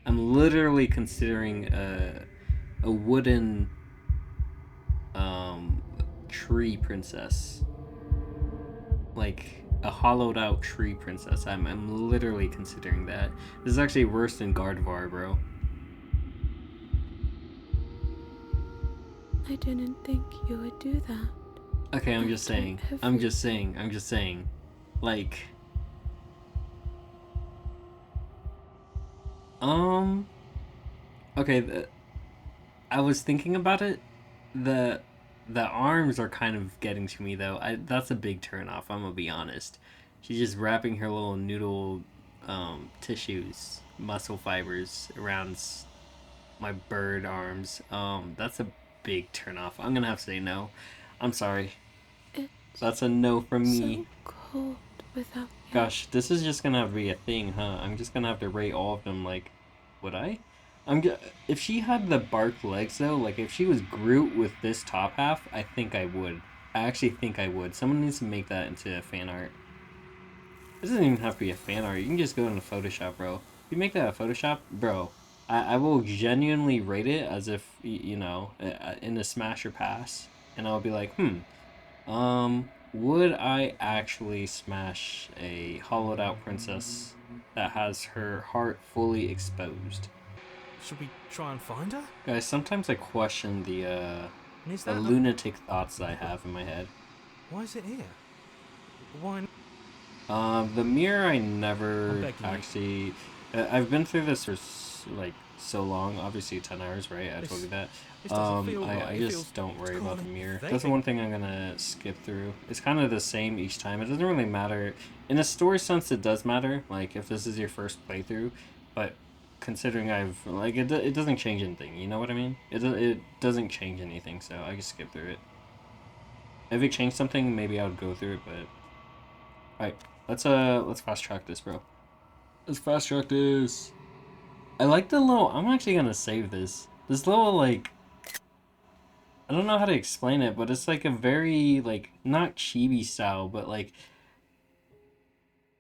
I'm literally considering a wooden tree princess, like a hollowed out tree princess. I'm literally considering that. This is actually worse than Gardevoir, bro. I didn't think you would do that. Okay, I'm just After saying. every- I'm just saying. Like, okay, I was thinking about it. The arms are kind of getting to me, though. That's a big turnoff, I'm gonna be honest. She's just wrapping her little noodle tissues, muscle fibers around my bird arms. That's a big turnoff. I'm gonna have to say no. I'm sorry. It's That's a no from me. so cold without you. Gosh, this is just gonna have to be a thing, huh? I'm just gonna have to rate all of them. Like, would I? If she had the bark legs, though, like if she was Groot with this top half, I think I would. I actually think I would. Someone needs to make that into a fan art. This doesn't even have to be a fan art. You can just go into Photoshop, bro. If you make that a Photoshop, bro, I will genuinely rate it as if, you know, in a smash or pass. And I'll be like, would I actually smash a hollowed out princess that has her heart fully exposed. Should we try and find her? Guys, sometimes I question the And is the that lunatic thoughts that I have in my head. Why is it here? Why? The mirror I I'm never begging you. actually. I've been through this for like so long. Obviously, 10 hours, right? I told you that. This doesn't feel right. I It just feels don't worry about the mirror. vague. That's the one thing I'm gonna skip through. It's kind of the same each time. It doesn't really matter. In a story sense, it does matter. Like if this is your first playthrough, but considering I've like it doesn't change anything. You know what I mean? It doesn't change anything. So I just skip through it. If it changed something, maybe I would go through it. But all right, let's fast track this, bro. Let's fast track this. I like the little. I'm actually gonna save this. This little like. I don't know how to explain it, but it's like a very like not chibi style, but like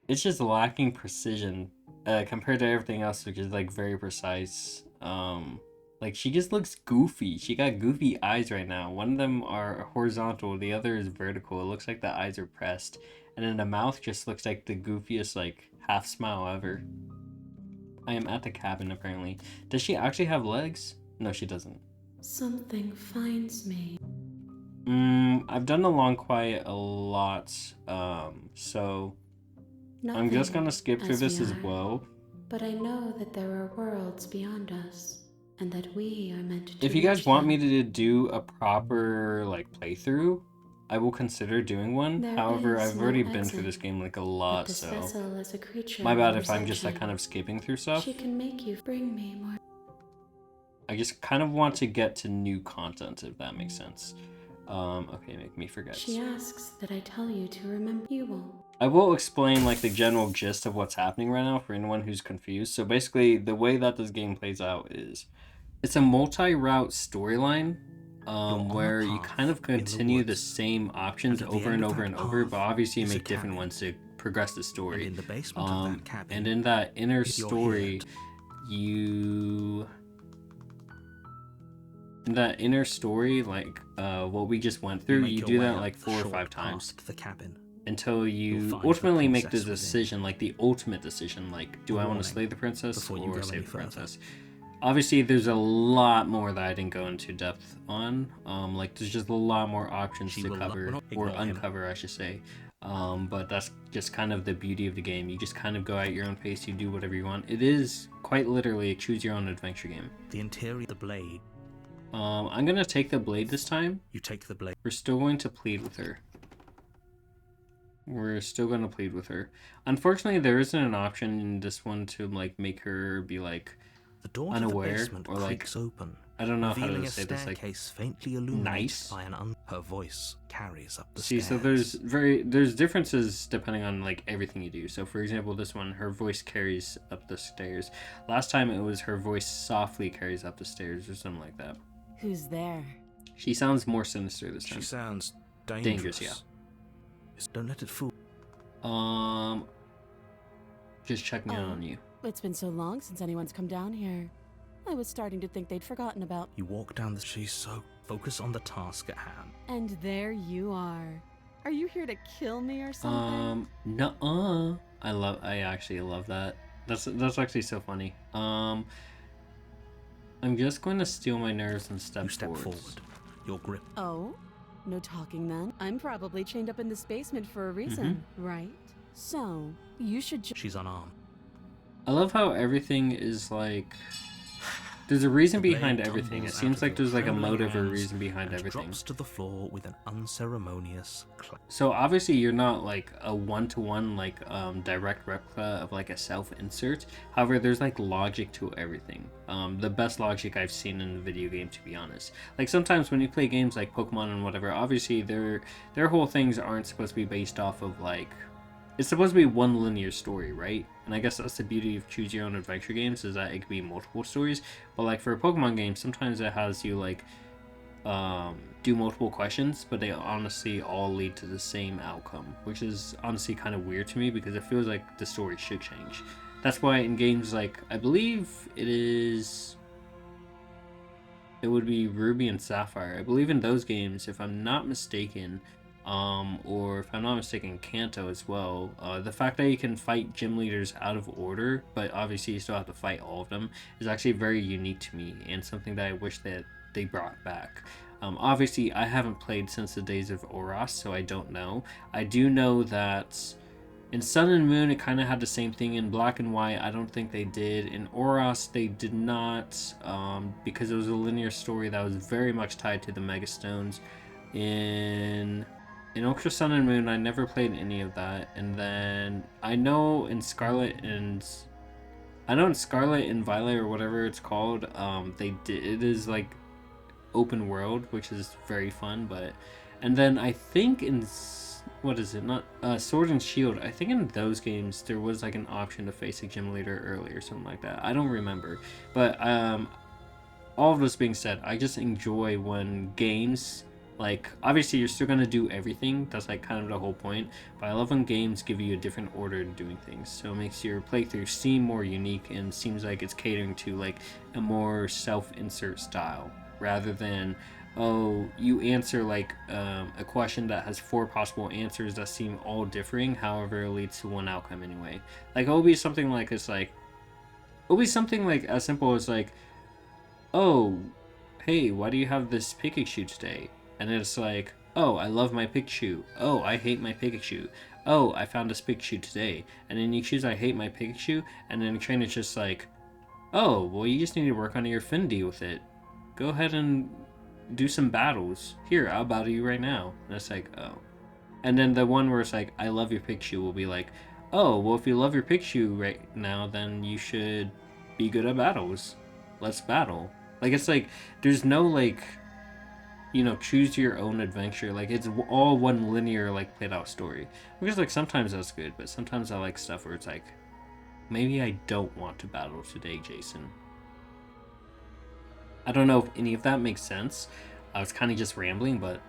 it's just lacking precision compared to everything else, which is like very precise. Like she just looks goofy. She got goofy eyes right now. One of them are horizontal, the other is vertical. It looks like the eyes are pressed, and then the mouth just looks like the goofiest like half smile ever. I am at the cabin apparently. Does she actually have legs? No, she doesn't. Something finds me. I've done the long quiet a lot, so I'm just gonna skip through this as well. But I know that there are worlds beyond us, and that we are meant to. If you guys want me them. to do a proper like playthrough, I will consider doing one. There However, is I've no already been exit, through this game like a but lot, this so vessel is a creature my bad of if I'm just like perception. kind of skipping through stuff. She can make you bring me more. I just kind of want to get to new content, if that makes sense. Okay, make me forget. She asks that I tell you to remember. You won't. I will explain like the general gist of what's happening right now for anyone who's confused. So basically, the way that this game plays out is it's a multi-route storyline where you kind of continue the same options over and over and over, but obviously you make different ones to progress the story. And in the basement of that cabin, and in that inner if you're story, in that inner story, like what we just went through, you do that like 4 or 5 times the cabin. until you find ultimately the make the princess within. decision, like the ultimate decision, like do I want warning to slay the princess before you or go save any the further. princess. Obviously, there's a lot more that I didn't go into depth on. Like there's just a lot more options She to will cover not or ignore him. uncover, I should say. But that's just kind of the beauty of the game. You just kind of go at your own pace. You do whatever you want. It is quite literally a choose your own adventure game. The interior, the blade. I'm gonna take the blade this time. You take the blade. We're still going to plead with her. We're still going to plead with her. Unfortunately, there isn't an option in this one to like make her be like The door unaware to the basement or like creaks open, I don't know how revealing to a say this, like staircase faintly illuminated nice. by her voice carries up the See, stairs. so there's differences depending on like everything you do. So for example, this one, her voice carries up the stairs. Last time it was her voice softly carries up the stairs or something like that. Who's there? She sounds more sinister this time. She sounds dangerous. yeah. Don't let it fool. Just checking in on you. It's been so long since anyone's come down here. I was starting to think they'd forgotten about. You walk down the street, so focus on the task at hand. And there you are. Are you here to kill me or something? Nuh-uh. I actually love that. That's actually so funny. I'm just going to steal my nerves and You step forwards. forward. Your grip. Oh? No talking then. I'm probably chained up in this basement for a reason, right? So, you should She's unarmed. I love how everything is like there's a reason The blade behind everything. It tumbles seems out like of your there's like a trembling motive or hands reason behind and everything. drops to the floor with an unceremonious clap. So obviously you're not like a one-to-one like direct replica of like a self-insert. However, there's like logic to everything. The best logic I've seen in a video game, to be honest. Like sometimes when you play games like Pokemon and whatever, obviously their whole things aren't supposed to be based off of like it's supposed to be one linear story, right? And I guess that's the beauty of choose your own adventure games, is that it could be multiple stories. But like for a Pokemon game, sometimes it has you like do multiple questions, but they honestly all lead to the same outcome, which is honestly kind of weird to me because it feels like the story should change. That's why in games like, I believe it would be Ruby and Sapphire. I believe in those games, if I'm not mistaken, or if I'm not mistaken, Kanto as well. The fact that you can fight gym leaders out of order, but obviously you still have to fight all of them, is actually very unique to me and something that I wish that they brought back. Obviously, I haven't played since the days of Oras, so I don't know. I do know that in Sun and Moon, it kind of had the same thing. In Black and White, I don't think they did. In Oras, they did not, because it was a linear story that was very much tied to the Megastones. In Ultra Sun and Moon, I never played any of that. And then I know in Scarlet and Violet or whatever it's called, they did. It is like open world, which is very fun. But and then I think in what is it? Not Sword and Shield. I think in those games there was like an option to face a gym leader early or something like that. I don't remember. But all of this being said, I just enjoy when games, like, obviously you're still going to do everything, that's like kind of the whole point, but I love when games give you a different order to doing things, so it makes your playthrough seem more unique and seems like it's catering to like a more self-insert style, rather than, oh, you answer like a question that has 4 possible answers that seem all differing, however it leads to one outcome anyway. Like, it'll be something like, as simple as like, oh, hey, why do you have this Pikachu today? And it's like, oh, I love my Pikachu. Oh, I hate my Pikachu. Oh, I found this Pikachu today. And then you choose I hate my Pikachu, and then the trainer's just like, oh, well, you just need to work on your affinity with it. Go ahead and do some battles. Here, I'll battle you right now. And it's like, oh. And then the one where it's like, I love your Pikachu will be like, oh, well, if you love your Pikachu right now, then you should be good at battles. Let's battle. Like, it's like, there's no, like, you know, choose your own adventure. Like, it's all one linear, like, played out story. Because, like, sometimes that's good, but sometimes I like stuff where it's like, maybe I don't want to battle today, Jason. I don't know if any of that makes sense. I was kind of just rambling, but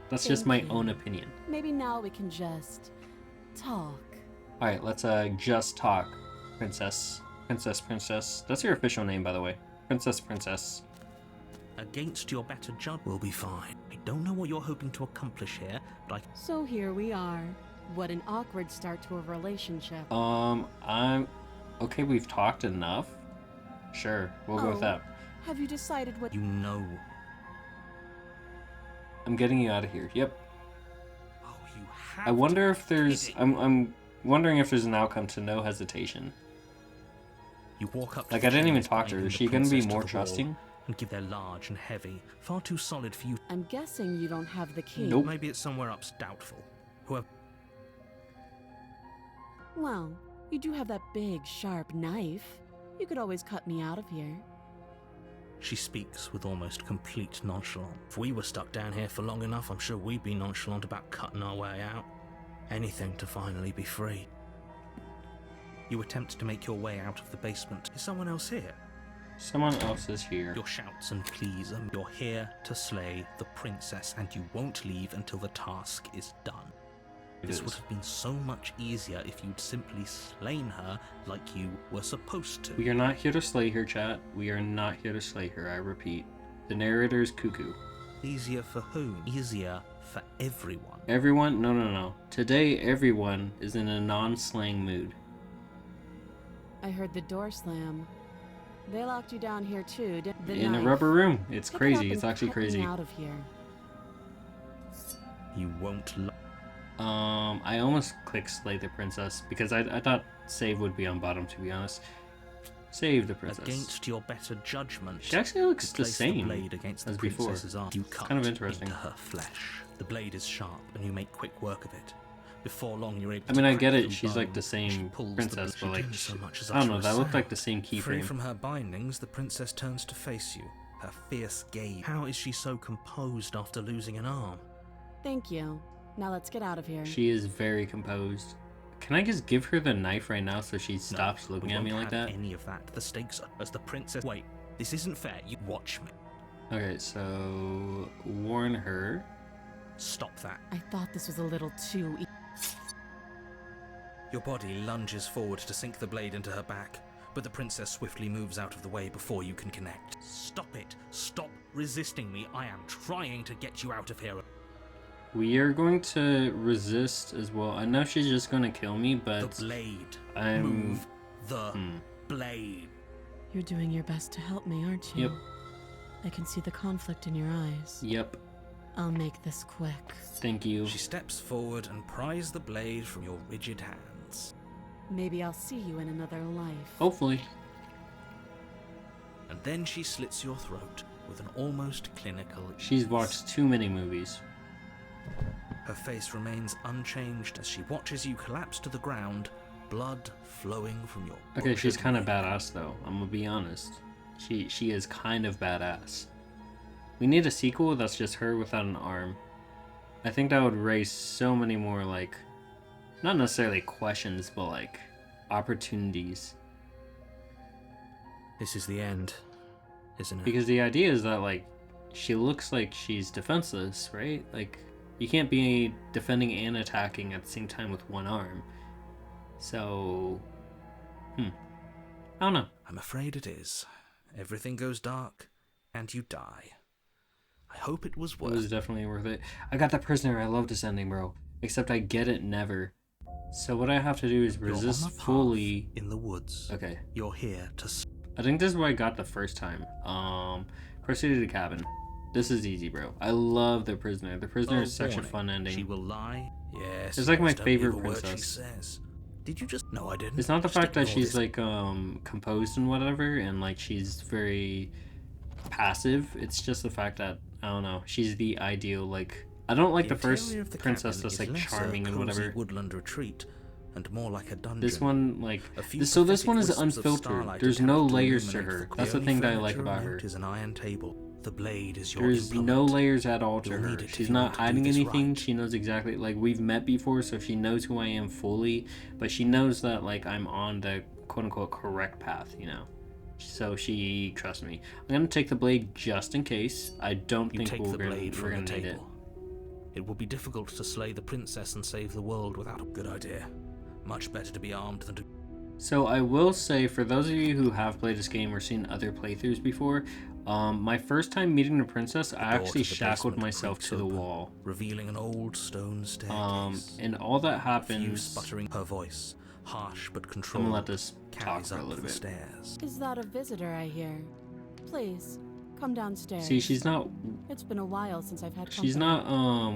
that's just my own opinion. Maybe now we can just talk. Alright, let's just talk, Princess. Princess. That's your official name, by the way. Princess. Against your better judgment, will be fine. I don't know what you're hoping to accomplish here, but So here we are. What an awkward start to a relationship. I'm... Okay, we've talked enough. Sure, we'll go with that. Have you decided what... you know. I'm getting you out of here. Yep. Oh, you have I wonder to if there's... be kidding. I'm wondering if there's an outcome to no hesitation. You walk up to Like, the I didn't even chains talk to her. binding Is the she gonna be princess to more the wall trusting? and give their large and heavy, far too solid for you. I'm guessing you don't have the key. Nope. Maybe it's somewhere up's doubtful. Whoever. Well, you do have that big, sharp knife. You could always cut me out of here. She speaks with almost complete nonchalance. If we were stuck down here for long enough, I'm sure we'd be nonchalant about cutting our way out. Anything to finally be free. You attempt to make your way out of the basement. Is someone else here? Someone else is here. Your shouts and pleas, and you're here to slay the princess, and you won't leave until the task is done. This would have been so much easier if you'd simply slain her like you were supposed to. We are not here to slay her, chat. We are not here to slay her, I repeat. The narrator is cuckoo. Easier for whom? Easier for everyone. Everyone? No. Today, everyone is in a non-slaying mood. I heard the door slam. They locked you down here too, didn't they? In a rubber room. It's Pick it crazy. up and It's actually cut me crazy. out of here. You won't I almost clicked slay the princess because I thought save would be on bottom, to be honest. Save the princess. Against your better judgment. She actually looks you the place same the blade against the as before. princess's arm. You It's cut kind of interesting. into her flesh. The blade is sharp, and you make quick work of it. Before long, you're able I mean, to I get crack it. the She's like bone. the She same pulls the princess, blade but like, so much as I don't know. utter a That looked sound. like the same Free keyframe. from her bindings, the princess turns to face you. Her fierce gaze. How is she so composed after losing an arm? Thank you. Now let's get out of here. She is very composed. Can I just give her the knife right now so she stops No, looking we at me won't like have that? Any of that. The stakes are as the princess. Wait, this isn't fair. You watch me. Okay, so warn her. Stop that. I thought this was a little too... Your body lunges forward to sink the blade into her back, but the princess swiftly moves out of the way before you can connect. Stop it! Stop resisting me! I am trying to get you out of here. We are going to resist as well. I know she's just going to kill me, but The blade. I'm... Move the blade. You're doing your best to help me, aren't you? Yep. I can see the conflict in your eyes. Yep. I'll make this quick. Thank you. She steps forward and pries the blade from your rigid hands. Maybe I'll see you in another life. Hopefully. And then she slits your throat with an almost clinical She's ease. watched too many movies. Her face remains unchanged as she watches you collapse to the ground, blood flowing from your Okay, she's butchered kind of neck. badass though. I'm gonna be honest. She is kind of badass. We need a sequel that's just her without an arm. I think that would raise so many more, like, not necessarily questions, but like opportunities. This is the end, isn't it? Because the idea is that, like, she looks like she's defenseless, right? Like, you can't be defending and attacking at the same time with one arm. So, I don't know. I'm afraid it is. Everything goes dark, and you die. I hope it was It worth was definitely worth it. I got the prisoner. I love this ending, bro. Except I get it never. So what I have to do is You're on resist the path fully. in the woods. Okay. You're here to... I think this is what I got the first time. Proceed to the cabin. This is easy, bro. I love the prisoner. The prisoner is such a fun ending. She will lie. Yes. It's like my yes, don't favorite believe a word she princess. says. Did you just... No, I didn't. It's not the Just fact that ignore she's this. like composed and whatever, and like she's very passive. It's just the fact that, I don't know, she's the ideal, like, I don't like the first interior of the princess cabin that's is like less a charming and cozy whatever. woodland retreat and more like a dungeon. This one, like, A few so this pathetic one is wisps of unfiltered. starlight There's no attempt to layers to illuminate her. the That's the only thing that I like furniture about remote her. is an iron table. The blade is your There's implement. no layers at all to You'll her. need it if She's you not want to do hiding this anything. right. She knows exactly, like, we've met before, so she knows who I am fully, but she knows that, like, I'm on the quote-unquote correct path, you know? So she trusts me. I'm gonna take the blade just in case. I don't You think take we're the gonna, blade we're from gonna the need it. table. It will be difficult to slay the princess and save the world without a good idea. Much better to be armed than to... So I will say, for those of you who have played this game or seen other playthroughs before, my first time meeting the princess, I door to actually the shackled basement myself creaks to the open, wall. revealing an old stone staircase. And all that A few happens... sputtering her voice, harsh but I'm controlled, gonna let this talk carries for a up little the bit. stairs. Is that a visitor I hear? Please, come downstairs. See, she's not... It's been a while since I've had company. She's not,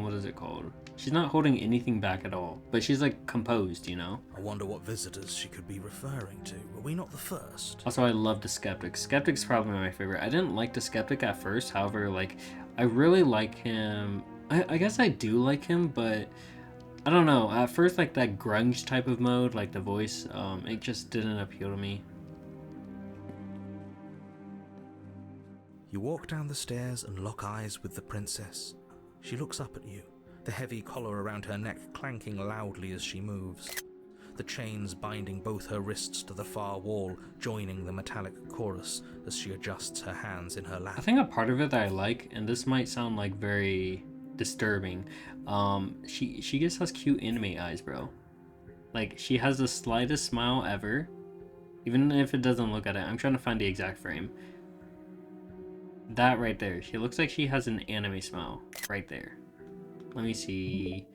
what is it called? She's not holding anything back at all. But she's, like, composed, you know? I wonder what visitors she could be referring to. Were we not the first? Also, I love the Skeptic. Skeptic's probably my favorite. I didn't like the Skeptic at first. However, like, I really like him. I guess I do like him, but I don't know. At first, like, that grunge type of mode, like the voice, it just didn't appeal to me. You walk down the stairs and lock eyes with the princess. She looks up at you, the heavy collar around her neck clanking loudly as she moves. The chains binding both her wrists to the far wall, joining the metallic chorus as she adjusts her hands in her I lap. think a part of it that I like, and this might sound like very disturbing, she just has cute anime eyes, bro. Like, she has the slightest smile ever, even if it doesn't look at it. I'm trying to find the exact frame. That right there, she looks like she has an anime smile right there. Let me see.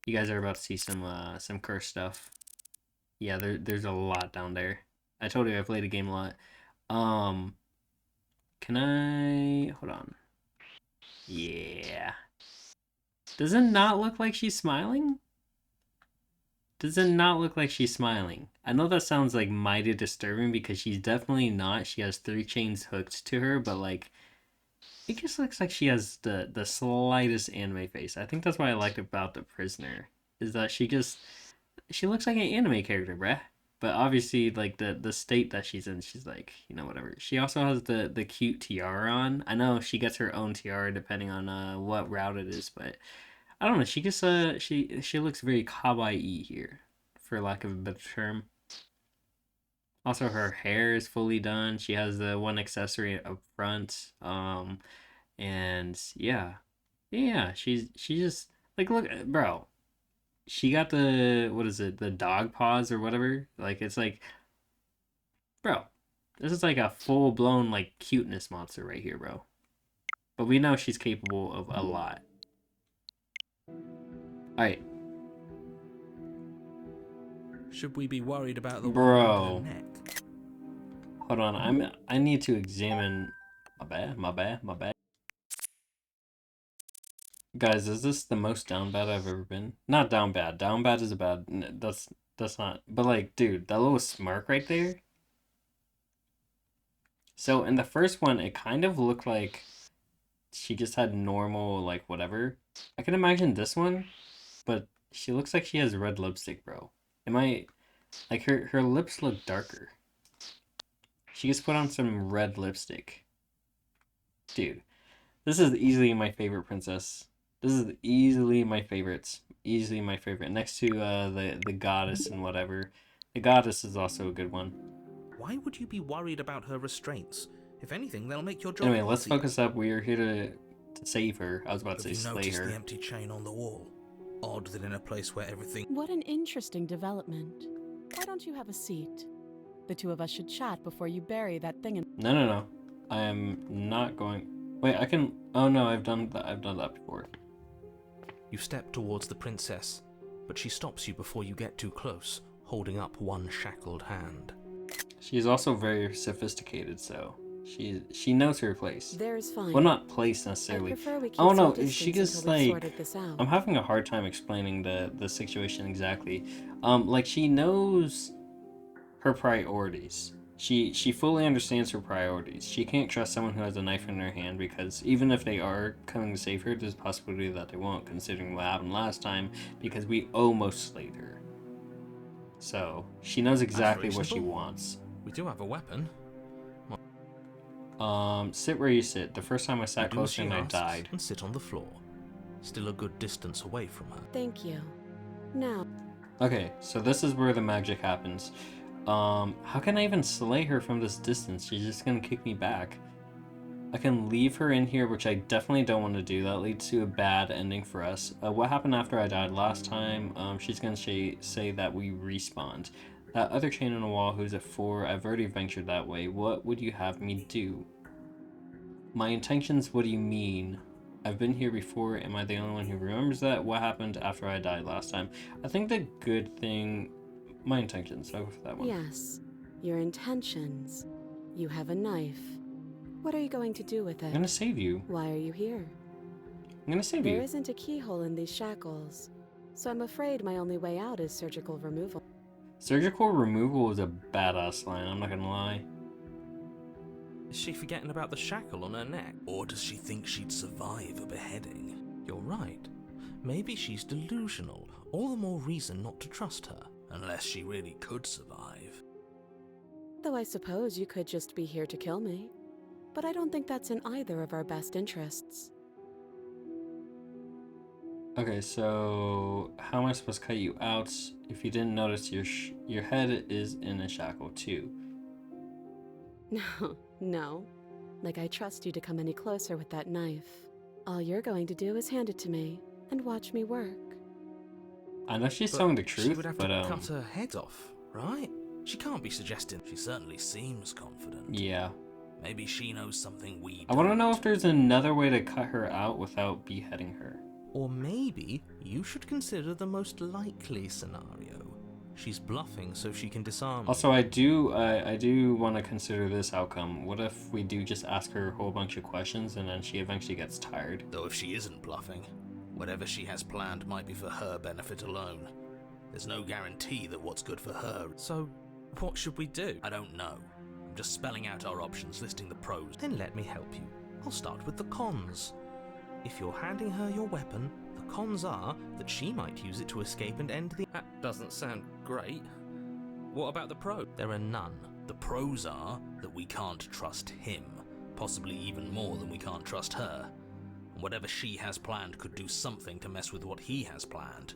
You guys are about to see some cursed stuff. Yeah, there's a lot down there. I told you I played the game a lot. Can I hold on? Yeah. Does it not look like she's smiling? Does it not look like she's smiling? I know that sounds like mighty disturbing because she's definitely not. She has 3 chains hooked to her, but like, it just looks like she has the slightest anime face. I think that's what I liked about the prisoner, is that she looks like an anime character, bruh. But obviously, like, the state that she's in, she's like, you know, whatever. She also has the cute tiara on. I know she gets her own tiara depending on what route it is, but I don't know. She gets she looks very kawaii here, for lack of a better term. Also, her hair is fully done. She has the one accessory up front. And yeah, she's just like, look, bro. She got the, what is it, the dog paws or whatever. Like, it's like, bro, this is like a full blown like cuteness monster right here, bro. But we know she's capable of a lot. Alright. Should we be worried about the one Bro. around her neck? Hold on, I need to examine... My bad. Guys, is this the most down bad I've ever been? Not down bad. Down bad is a bad... That's not... But like, dude, that little smirk right there? So in the first one, it kind of looked like she just had normal, like, whatever. I can imagine this one, but she looks like she has red lipstick, bro. Like, her lips look darker. She just put on some red lipstick. Dude, this is easily my favorite princess. This is easily my favorites. Easily my favorite. Next to the goddess and whatever. The goddess is also a good one. Why would you be worried about her restraints? If anything, they'll make your job Anyway, let's easier. focus up. We are here to save her. I was about to say Have you slay noticed her. the empty chain on the wall? Odd that in a place where everything... What an interesting development. Why don't you have a seat? The two of us should chat before you bury that thing in... No. I am not going... Wait, I can... Oh no, I've done that before. You step towards the princess, but she stops you before you get too close, holding up one shackled hand. She's also very sophisticated, so she knows her place. There's fine. Well, not place I necessarily. prefer we keep Oh some no, distance she just until we've like... sorted this out. I'm having a hard time explaining the situation exactly. Like she knows her priorities. She fully understands her priorities. She can't trust someone who has a knife in their hand because even if they are coming to save her, there's a possibility that they won't, considering what happened last time, because we almost slayed her. So she knows exactly what she reasonable. wants. We do have a weapon. Sit where you sit. The first time I sat Do as closer she and I asks died. and sit on the floor, still a good distance away from her. Thank you. Now, Okay, so this is where the magic happens. How can I even slay her from this distance? She's just gonna kick me back. I can leave her in here, which I definitely don't want to do. That leads to a bad ending for us. What happened after I died last time? She's gonna say that we respawned. That other chain on the wall, who's at 4, I've already ventured that way. What would you have me do? My intentions, what do you mean? I've been here before. Am I the only one who remembers that? What happened after I died last time? I think the good thing... My intentions, I'll go for that one. yes, your intentions. You have a knife. What are you going to do with I'm it? gonna save you. Why are you here? I'm gonna save There you. isn't a keyhole in these shackles, so I'm afraid my only way out is surgical removal. Surgical removal is a badass line, I'm not gonna lie. Is she forgetting about the shackle on her neck? Or does she think she'd survive a beheading? You're right. Maybe she's delusional. All the more reason not to trust her. Unless she really could survive. Though I suppose you could just be here to kill me. But I don't think that's in either of our best interests. Okay, so how am I supposed to cut you out? If you didn't notice, your head is in a shackle too. No. Like I trust you to come any closer with that knife. All you're going to do is hand it to me and watch me work. I know she's But telling the she truth, would have but to cut her head off, right? She can't be suggesting. She certainly seems confident. yeah. Maybe she knows something we I want to know don't. if there's another way to cut her out without beheading her. Or maybe you should consider the most likely scenario. She's bluffing so she can disarm you. Also, I do want to consider this outcome. What if we do just ask her a whole bunch of questions and then she eventually gets tired? Though if she isn't bluffing, whatever she has planned might be for her benefit alone. There's no guarantee that what's good for her. So, what should we do? I don't know. I'm just spelling out our options, listing the pros. Then let me help you. I'll start with the cons. If you're handing her your weapon, the cons are that she might use it to escape and end the... That doesn't sound great. What about the pros? There are none. The pros are that we can't trust him, possibly even more than we can't trust her. And whatever she has planned could do something to mess with what he has planned.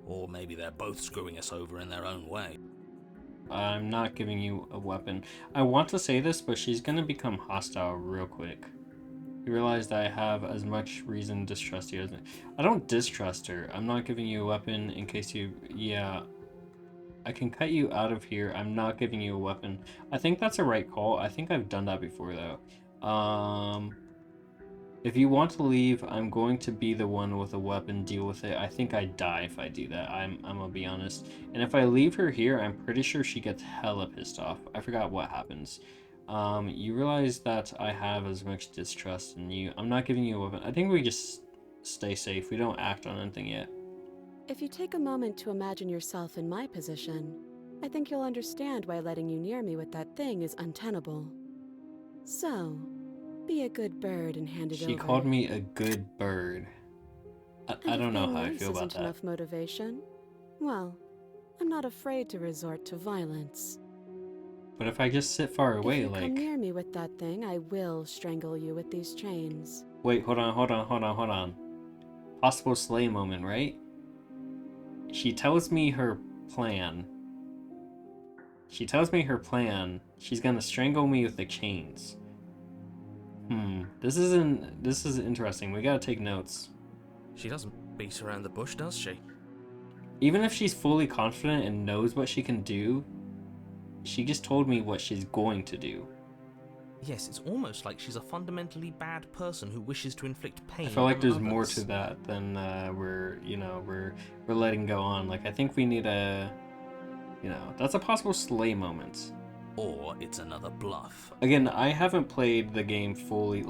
Or maybe they're both screwing us over in their own way. I'm not giving you a weapon. I want to say this, but she's gonna become hostile real quick. You realize that I have as much reason to distrust you as... I don't distrust her. I'm not giving you a weapon in case you... Yeah. I can cut you out of here. I'm not giving you a weapon. I think that's a right call. I think I've done that before, though. If you want to leave, I'm going to be the one with a weapon, deal with it. I think I die if I do that. I'm gonna be honest. And if I leave her here, I'm pretty sure she gets hella pissed off. I forgot what happens. You realize that I have as much distrust in you. I'm not giving you a weapon. I think we just stay safe. We don't act on anything yet. If you take a moment to imagine yourself in my position, I think you'll understand why letting you near me with that thing is untenable. So, be a good bird and hand it over. She called me a good bird. I don't know how I feel about that. Enough motivation? Well, I'm not afraid to resort to violence. But if I just sit far away, if you come near me with that thing, I will strangle you with these chains. Wait, hold on. Possible slay moment, right? She tells me her plan. She's gonna strangle me with the chains. This is interesting. We gotta take notes. She doesn't beat around the bush, does she? Even if she's fully confident and knows what she can do, she just told me what she's going to do. Yes, it's almost like she's a fundamentally bad person who wishes to inflict pain. I feel like on there's others. more to that than we're letting go on. Like, I think we need that's a possible slay moment. Or it's another bluff. Again, I haven't played the game fully.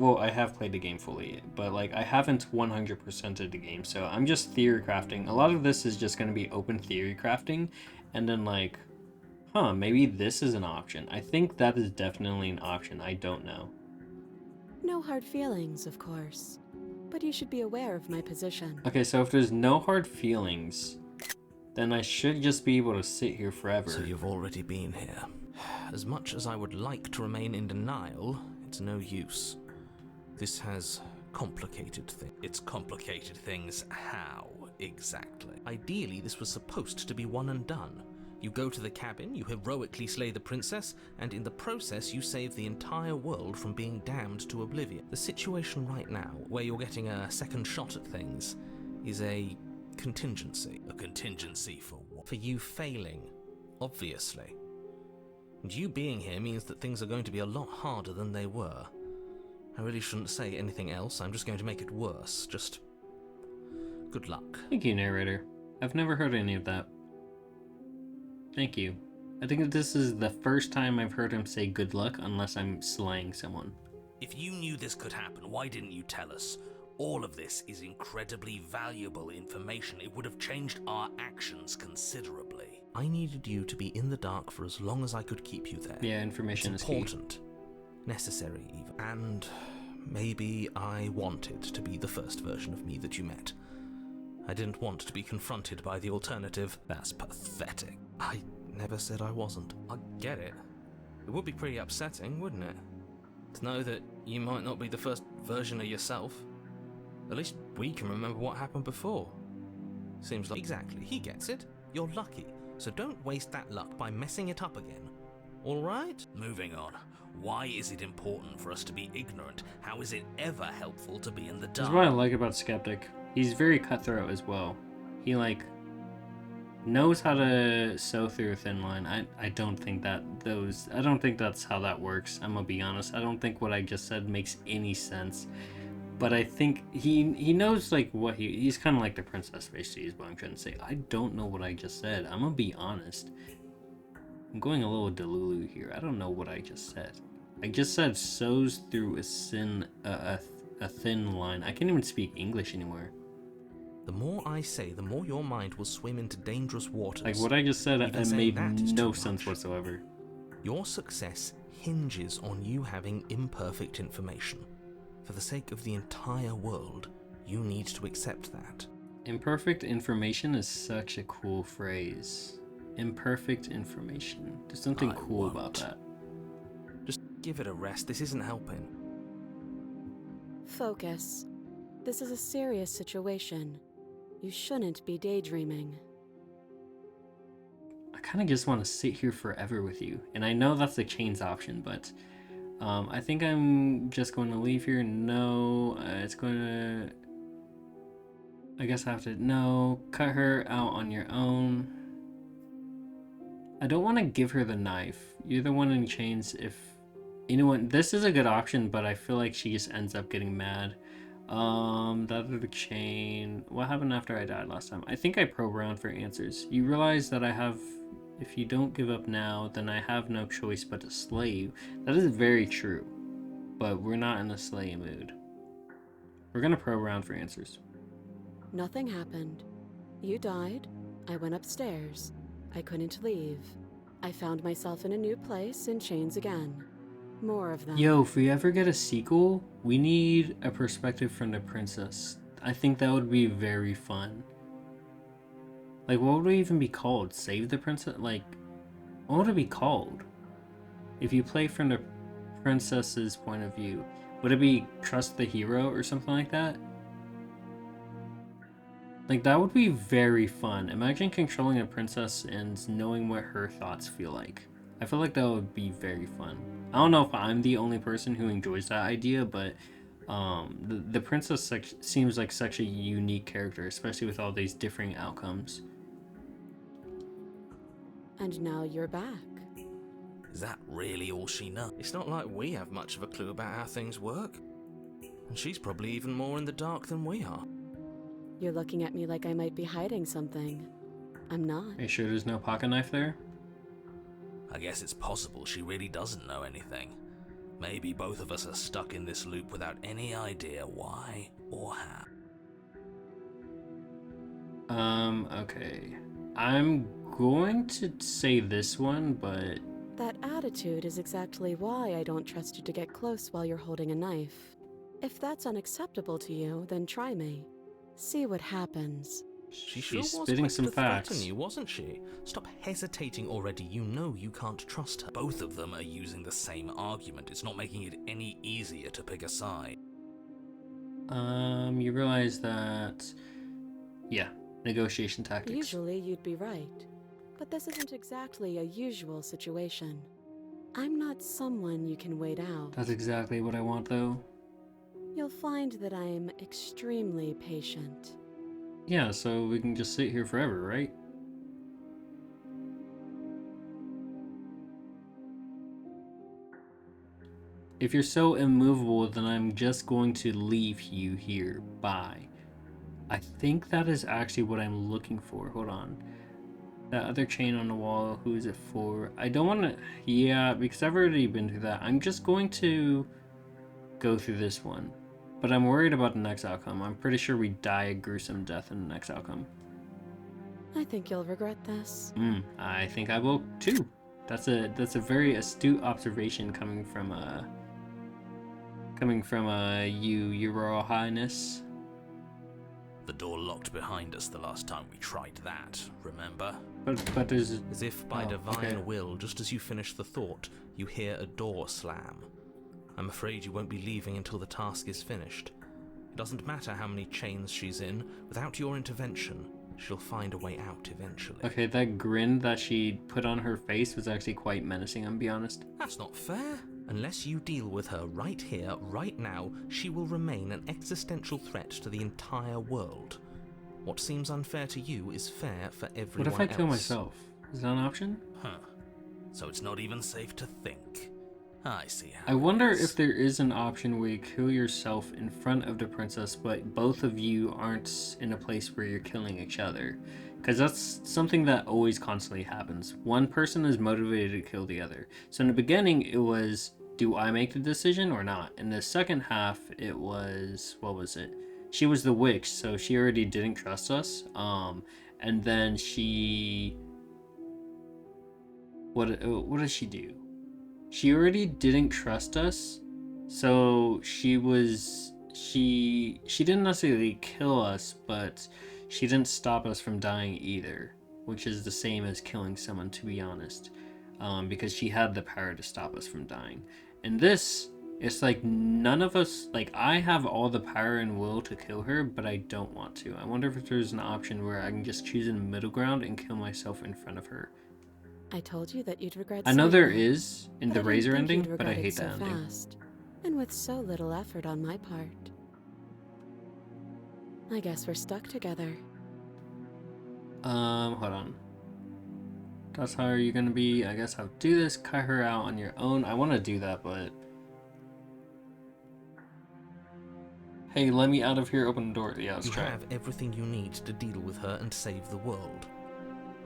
I have played the game fully, but I haven't 100%ed the game. So I'm just theory crafting. A lot of this is just going to be open theory crafting, and then maybe this is an option. I think that is definitely an option. I don't know. No hard feelings, of course. But you should be aware of my position. Okay, so if there's no hard feelings, then I should just be able to sit here forever. So you've already been here. As much as I would like to remain in denial, it's no use. This has complicated things. It's complicated things how, exactly? Ideally, this was supposed to be one and done. You go to the cabin, you heroically slay the princess, and in the process you save the entire world from being damned to oblivion. The situation right now, where you're getting a second shot at things, is a contingency. A contingency for what? For you failing, obviously. And you being here means that things are going to be a lot harder than they were. I really shouldn't say anything else, I'm just going to make it worse. Just good luck. Thank you, narrator. I've never heard any of that. Thank you. I think this is the first time I've heard him say good luck unless I'm slaying someone. If you knew this could happen, why didn't you tell us? All of this is incredibly valuable information. It would have changed our actions considerably. I needed you to be in the dark for as long as I could keep you there. Yeah, information is key. Important. Necessary, even. And maybe I wanted to be the first version of me that you met. I didn't want to be confronted by the alternative. That's pathetic. I never said I wasn't. I get it. It would be pretty upsetting, wouldn't it? To know that you might not be the first version of yourself. At least we can remember what happened before. Seems like... Exactly, he gets it. You're lucky. So don't waste that luck by messing it up again. Alright? Moving on. Why is it important for us to be ignorant? How is it ever helpful to be in the dark? That's what I like about Skeptic. He's very cutthroat as well. He knows how to sew through a thin line. I don't think that's how that works. I'm gonna be honest. I don't think what I just said makes any sense. But I think he knows what he's kind of like the princess basically is what I'm trying to say. I don't know what I just said. I'm gonna be honest. I'm going a little delulu here. I don't know what I just said. I just said sews through a thin line. I can't even speak English anymore. The more I say, the more your mind will swim into dangerous waters. What I just said, it made no sense much. whatsoever. Your success hinges on you having imperfect information. For the sake of the entire world, you need to accept that. Imperfect information is such a cool phrase. Imperfect information. There's something cool about that. Just give it a rest. This isn't helping. Focus. This is a serious situation. You shouldn't be daydreaming. I kind of just want to sit here forever with you. And I know that's the chains option, but I think I'm just going to leave here. No, it's going to... I guess I have to... No, cut her out on your own. I don't want to give her the knife. You're the one in chains. If You know what? This is a good option, but I feel like she just ends up getting mad. That other chain. What happened after I died last time? I think I probe around for answers. You realize that I have. If you don't give up now, then I have no choice but to slay you. That is very true, but we're not in a slay mood. We're gonna probe around for answers. Nothing happened. You died. I went upstairs. I couldn't leave. I found myself in a new place in chains again. More of them. Yo, if we ever get a sequel, we need a perspective from the princess. I think that would be very fun. Like, what would it even be called? Save the princess? Like, what would it be called? If you play from the princess's point of view, would it be Trust the Hero or something like that? Like, that would be very fun. Imagine controlling a princess and knowing what her thoughts feel like. I feel like that would be very fun. I don't know if I'm the only person who enjoys that idea, but the princess seems like such a unique character, especially with all these differing outcomes. And now you're back. Is that really all she knows? It's not like we have much of a clue about how things work. And she's probably even more in the dark than we are. You're looking at me like I might be hiding something. I'm not. Are you sure there's no pocket knife there? I guess it's possible she really doesn't know anything. Maybe both of us are stuck in this loop without any idea why or how. Okay. I'm going to say this one, but... That attitude is exactly why I don't trust you to get close while you're holding a knife. If that's unacceptable to you, then try me. See what happens. She sure She's was spitting quick some to threaten facts. you, wasn't she? Stop hesitating already. You know you can't trust her. Both of them are using the same argument. It's not making it any easier to pick a side. You realize that... Yeah, negotiation tactics. Usually you'd be right. But this isn't exactly a usual situation. I'm not someone you can wait out. That's exactly what I want, though. You'll find that I'm extremely patient. Yeah, so we can just sit here forever, right? If you're so immovable, then I'm just going to leave you here. Bye. I think that is actually what I'm looking for. Hold on. That other chain on the wall, who is it for? I don't want to... Yeah, because I've already been through that. I'm just going to go through this one. But I'm worried about the next outcome. I'm pretty sure we die a gruesome death in the next outcome. I think you'll regret this. I think I will too. That's a very astute observation coming from you, Your Royal Highness. The door locked behind us the last time we tried that, remember? But there's... As if by divine okay. will, just as you finish the thought, you hear a door slam. I'm afraid you won't be leaving until the task is finished. It doesn't matter how many chains she's in, without your intervention, she'll find a way out eventually. Okay, that grin that she put on her face was actually quite menacing, I'm be honest. That's not fair. Unless you deal with her right here, right now, she will remain an existential threat to the entire world. What seems unfair to you is fair for everyone else. What if I kill myself? Is that an option? Huh. So it's not even safe to think. I see how I it wonder is. if there is an option where you kill yourself in front of the princess, but both of you aren't in a place where you're killing each other. Because that's something that always constantly happens. One person is motivated to kill the other. So in the beginning, it was, do I make the decision or not? In the second half, it was, what was it? She was the witch, so she already didn't trust us. And then she... What does she do? She already didn't trust us, so she didn't necessarily kill us, but she didn't stop us from dying either, which is the same as killing someone, to be honest, because she had the power to stop us from dying. In this, it's like none of us, like I have all the power and will to kill her, but I don't want to. I wonder if there's an option where I can just choose a middle ground and kill myself in front of her. I told you that you'd regret. I know there saying that, is in but the I didn't Razor think ending, you'd but I regret it hate so that ending. fast, and with so little effort on my part. I guess we're stuck together. Hold on. That's how you're gonna be. I guess I'll do this. Cut her out on your own. I want to do that, but Hey, let me out of here, open the door. Yeah, let's You try. have everything you need to deal with her and save the world.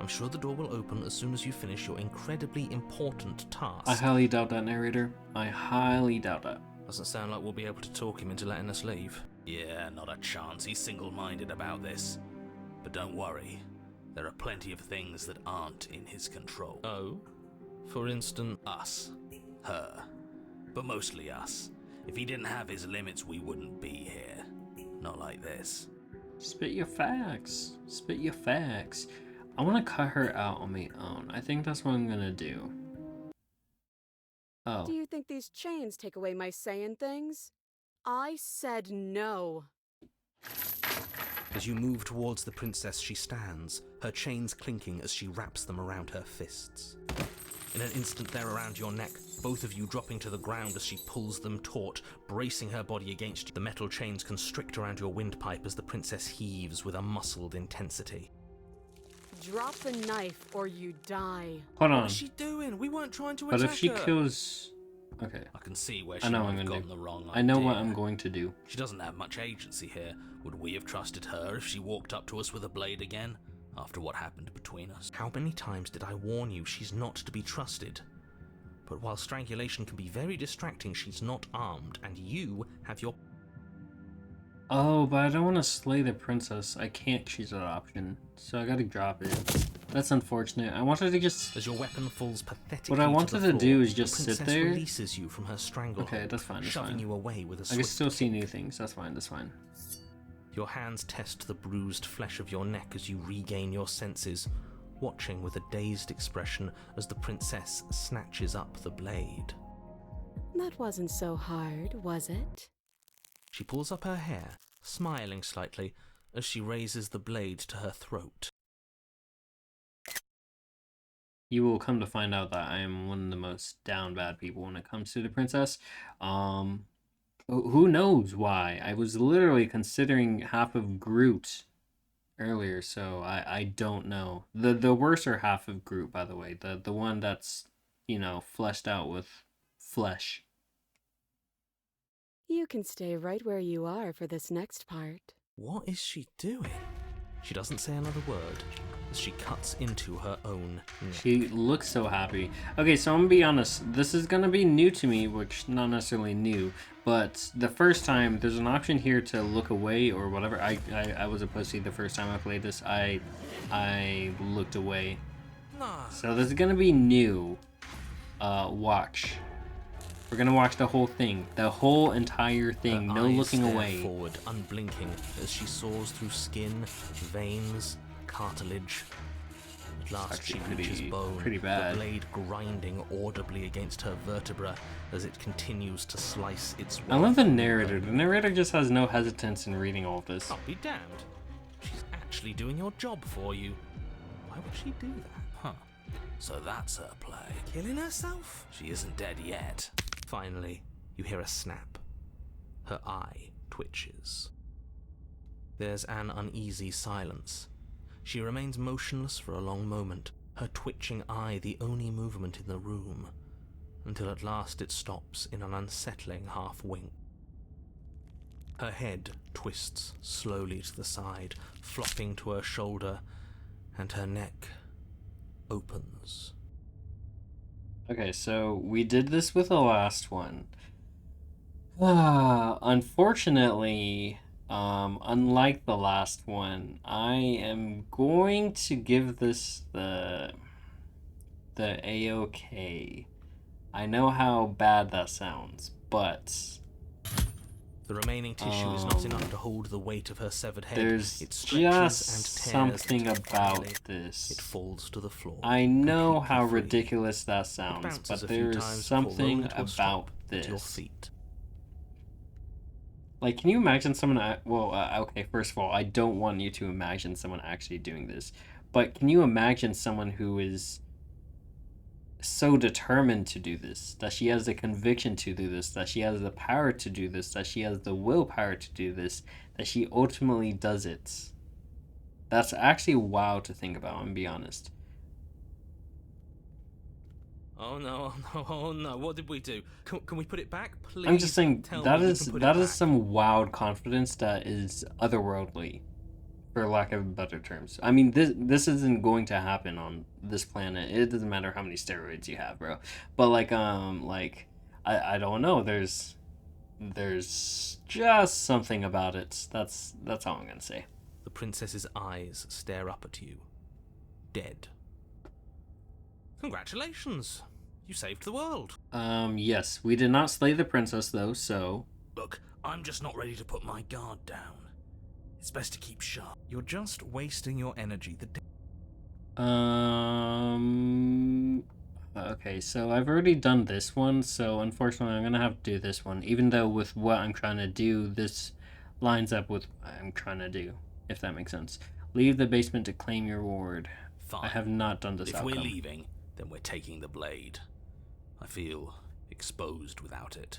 I'm sure the door will open as soon as you finish your incredibly important task. I highly doubt that, narrator. I highly doubt that. Doesn't sound like we'll be able to talk him into letting us leave. Yeah, not a chance. He's single-minded about this. But don't worry. There are plenty of things that aren't in his control. Oh? For instance, Us. Her. But mostly us. If he didn't have his limits, we wouldn't be here. Not like this. Spit your facts. Spit your facts. I want to cut her out on my own. I think that's what I'm gonna do. Oh. Do you think these chains take away my saying things? I said no. as you move towards the princess, she stands, her chains clinking as she wraps them around her fists. In an instant, they're around your neck, both of you dropping to the ground as she pulls them taut, bracing her body against you. The metal chains constrict around your windpipe as the princess heaves with a muscled intensity. Drop the knife or you die. Hold on. What is she doing? We weren't trying to But attack if she her. kills... Okay. I can see where I she know might what I'm have gonna gotten do. the wrong idea. I know what I'm going to do. She doesn't have much agency here. Would we have trusted her if she walked up to us with a blade again? After what happened between us? How many times did I warn you she's not to be trusted? But while strangulation can be very distracting, she's not armed, and you have your... Oh, but I don't want to slay the princess. I can't choose that option. So I gotta drop it. That's unfortunate. I wanted to just... As your weapon falls pathetically What I wanted to the to floor, do is just the sit princess there. releases you from her stranglehold, Okay, that's fine, that's shoving fine. you away with a I can swift still see kick. new things. That's fine, that's fine. Your hands test the bruised flesh of your neck as you regain your senses, watching with a dazed expression as the princess snatches up the blade. That wasn't so hard, was it? She pulls up her hair, smiling slightly, as she raises the blade to her throat. You will come to find out that I am one of the most down bad people when it comes to the princess. Who knows why? I was literally considering half of Groot earlier, so I don't know. The worser half of Groot, by the way. The one that's, you know, fleshed out with flesh. You can stay right where you are for this next part. What is she doing? She doesn't say another word as she cuts into her own neck. She looks so happy. Okay, so I'm gonna be honest. This is gonna be new to me, which not necessarily new, but the first time there's an option here to look away or whatever. I was a pussy the first time I played this. I looked away. Nah. So this is gonna be new. Watch. We're gonna watch the whole thing, the whole entire thing. Her No eyes looking stare away. forward, unblinking, as she soars through skin, veins, cartilage. At last she Actually reaches bone, pretty bad. the blade grinding audibly against her vertebra as it continues to slice its way. I love the through narrator. her. The narrator just has no hesitance in reading all of this. I'll be damned. She's actually doing your job for you. Why would she do that? Huh. So that's her play. Killing herself? She isn't dead yet. Finally, you hear a snap. Her eye twitches. There's an uneasy silence. She remains motionless for a long moment, her twitching eye the only movement in the room, until at last it stops in an unsettling half-wink. Her head twists slowly to the side, flopping to her shoulder, and her neck opens. Okay, so we did this with the last one. Unfortunately, unlike the last one, I am going to give this the A-OK. I know how bad that sounds, but The remaining tissue is not enough to hold the weight of her severed head. there's It stretches just and tears something until about finally this. It falls to the floor. I know completely how free. ridiculous that sounds, Bounces but a few there's times before something rolling to a stop about at your this. feet. Like, can you imagine someone... okay, first of all, I don't want you to imagine someone actually doing this. But can you imagine someone who is so determined to do this, that she has the conviction to do this, that she has the power to do this, that she has the willpower to do this, that she ultimately does it? That's actually wild to think about, and be honest. Oh no, oh no, oh no, what did we do? Can we put it back, please? I'm just saying Tell that me we is can put it that is back. some wild confidence that is otherworldly, for lack of better terms. I mean, this isn't going to happen on this planet. It doesn't matter how many steroids you have, bro. But I don't know. There's just something about it. That's all I'm gonna say. The princess's eyes stare up at you, dead. Congratulations! You saved the world. Yes, we did not slay the princess though, so Look, I'm just not ready to put my guard down. It's best to keep sharp. You're just wasting your energy. Okay, so I've already done this one, so unfortunately I'm gonna have to do this one, even though with what I'm trying to do, this lines up with what I'm trying to do, if that makes sense. Leave the basement to claim your reward. Fine. I have not done this If outcome. we're leaving, then we're taking the blade. I feel exposed without it.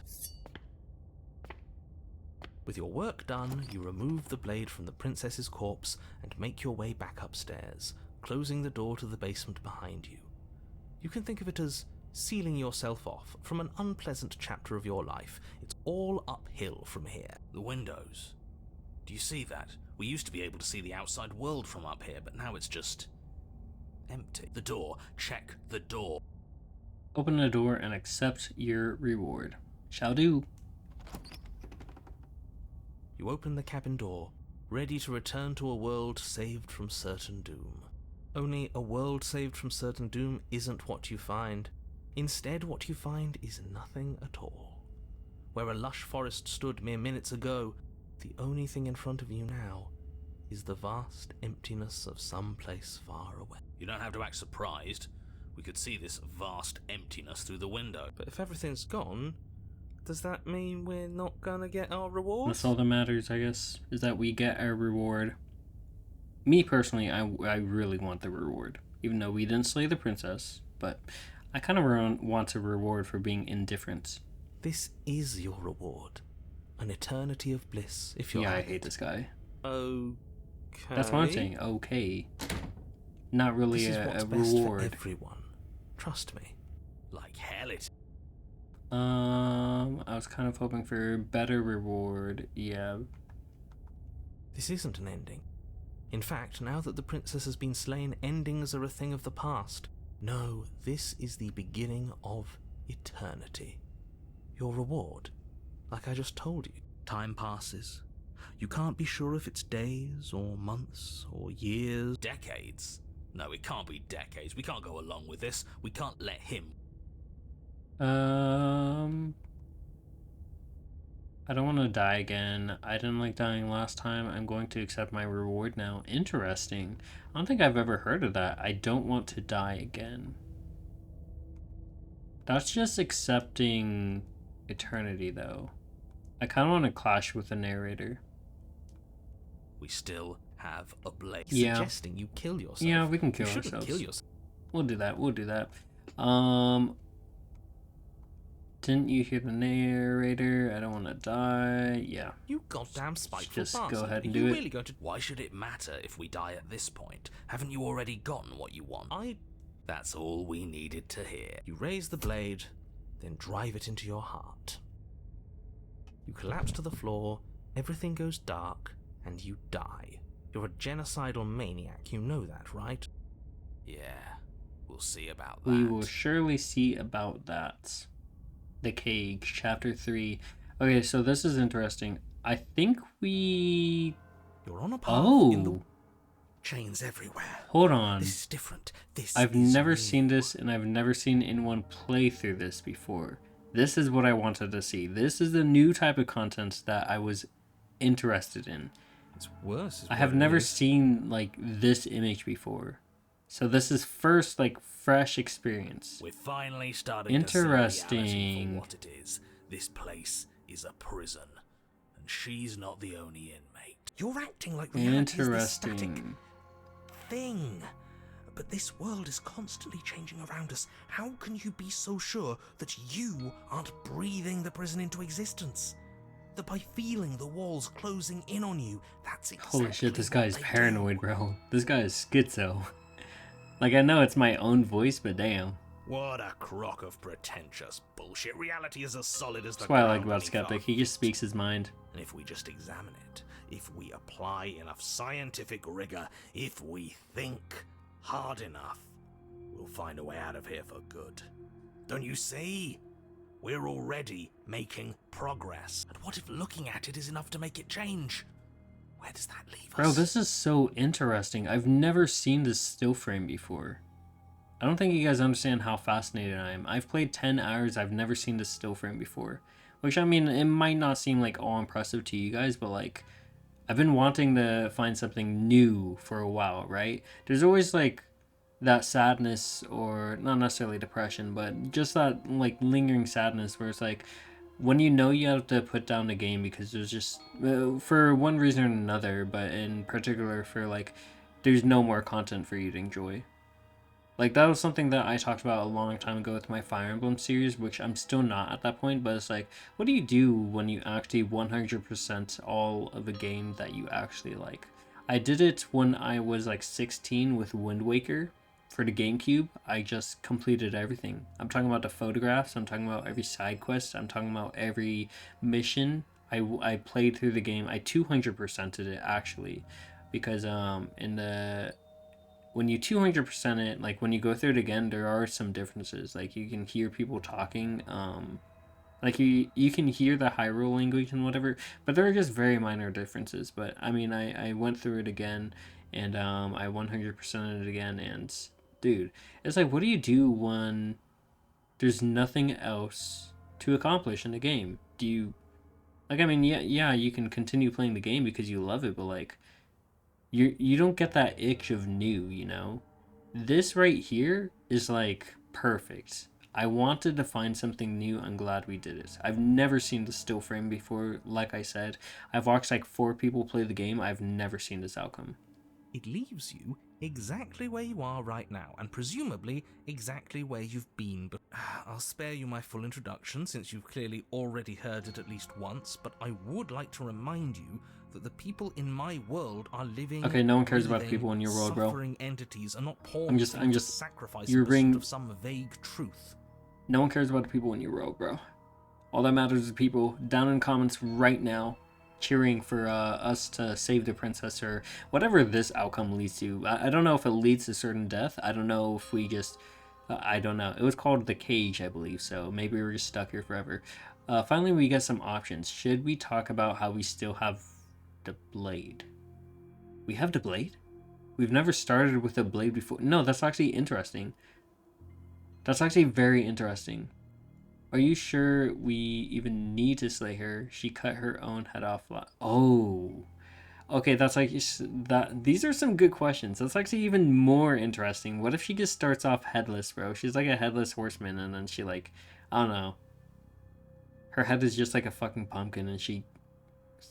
With your work done, you remove the blade from the princess's corpse and make your way back upstairs, closing the door to the basement behind you. You can think of it as sealing yourself off from an unpleasant chapter of your life. It's all uphill from here. The windows. Do you see that? We used to be able to see the outside world from up here, but now it's just empty. The door. Check the door. Open the door and accept your reward. Shall do. You open the cabin door, ready to return to a world saved from certain doom. Only a world saved from certain doom isn't what you find. Instead, what you find is nothing at all. Where a lush forest stood mere minutes ago, the only thing in front of you now is the vast emptiness of some place far away. You don't have to act surprised. We could see this vast emptiness through the window. But if everything's gone, does that mean we're not gonna get our reward? That's all that matters, I guess, is that we get our reward. Me personally, I really want the reward, even though we didn't slay the princess, but I kind of want a reward for being indifferent. This is your reward. An eternity of bliss, if you're Yeah, I hate this guy. Okay. That's what I'm saying, okay. Not really This is what's a best reward. for everyone. Trust me. Like hell it. I was kind of hoping for a better reward, yeah. This isn't an ending. In fact, now that the princess has been slain, endings are a thing of the past. No, this is the beginning of eternity. Your reward, like I just told you. Time passes. You can't be sure if it's days or months or years. Decades? No, it can't be decades. We can't go along with this. We can't let him. I don't want to die again. I didn't like dying last time. I'm going to accept my reward now. Interesting. I don't think I've ever heard of that. I don't want to die again. That's just accepting eternity, though. I kind of want to clash with the narrator. We still have a blade. Yeah. Suggesting you kill yourself. Yeah, we can kill you shouldn't ourselves. kill yourself. We'll do that. Didn't you hear the narrator? I don't want to die. Yeah. You goddamn spiteful Just go bastard. ahead and Are you do it. really going to... Why should it matter if we die at this point? Haven't you already gotten what you want? That's all we needed to hear. You raise the blade, then drive it into your heart. You collapse to the floor, everything goes dark, and you die. You're a genocidal maniac, you know that, right? Yeah, we'll see about that. We will surely see about that. The Cage, Chapter 3. Okay, so this is interesting. I think we... You're on a path in the... Chains everywhere. Hold on. This is different. I've never seen this, and I've never seen anyone play through this before. This is what I wanted to see. This is the new type of content that I was interested in. It's worse. I have never seen, like, this image before. So this is first, like, fresh experience. We're finally starting to see reality for what it is. This place is a prison, and she's not the only inmate. You're acting like reality is this static thing. But this world is constantly changing around us. How can you be so sure that you aren't breathing the prison into existence? That by feeling the walls closing in on you, that's exactly Holy shit, this guy is what they paranoid, do. bro. This guy is schizo. Like, I know it's my own voice, but damn. What a crock of pretentious bullshit. Reality is as solid as the That's what I like ground about beneath our Skeptic. He just feet. speaks his mind. And if we just examine it, if we apply enough scientific rigor, if we think hard enough, we'll find a way out of here for good. Don't you see? We're already making progress. And what if looking at it is enough to make it change? Where does that leave us? Bro, this is so interesting. I've never seen this still frame before. I don't think you guys understand how fascinated I am. I've played 10 hours, I've never seen this still frame before. Which, I mean, it might not seem like all impressive to you guys, but like, I've been wanting to find something new for a while, right? There's always like that sadness, or not necessarily depression, but just that like lingering sadness where it's like, when you know you have to put down the game because there's just, for one reason or another, but in particular for like, there's no more content for you to enjoy. Like, that was something that I talked about a long time ago with my Fire Emblem series, which I'm still not at that point, but it's like, what do you do when you actually 100% all of a game that you actually like? I did it when I was like 16 with Wind Waker for the GameCube. I just completed everything. I'm talking about the photographs, I'm talking about every side quest, I'm talking about every mission. I played through the game. I 200%ed it actually, because when you 200% it, like when you go through it again, there are some differences. Like you can hear people talking, like you can hear the Hyrule language and whatever, but there are just very minor differences. But I mean, I went through it again, and I 100%ed it again, and dude, it's like, what do you do when there's nothing else to accomplish in the game? Do you, like, I mean, yeah, you can continue playing the game because you love it, but like, you don't get that itch of new, you know? This right here is like perfect. I wanted to find something new. I'm glad we did it. I've never seen the still frame before. Like I said, I've watched like 4 people play the game. I've never seen this outcome. It leaves you exactly where you are right now, and presumably exactly where you've been. But I'll spare you my full introduction, since you've clearly already heard it at least once, but I would like to remind you that the people in my world are living, Okay, no one cares about the breathing, people in your world, bro. suffering entities, and not pawns I'm just sacrifice you're in pursuit being, of some vague truth. no one cares about the people in your world, bro. All that matters is people down in comments right now cheering for us to save the princess, or whatever this outcome leads to. I don't know if it leads to certain death. I don't know if we just, I don't know. It was called the cage, I believe, so maybe we're just stuck here forever. Finally, we get some options. Should we talk about how we still have the blade? We have the blade? We've never started with a blade before. No, that's actually interesting. That's actually very interesting. Are you sure we even need to slay her? She cut her own head off. Oh. Okay, that's like that. These are some good questions. That's actually even more interesting. What if she just starts off headless, bro? She's like a headless horseman, and then she like, I don't know. Her head is just like a fucking pumpkin, and she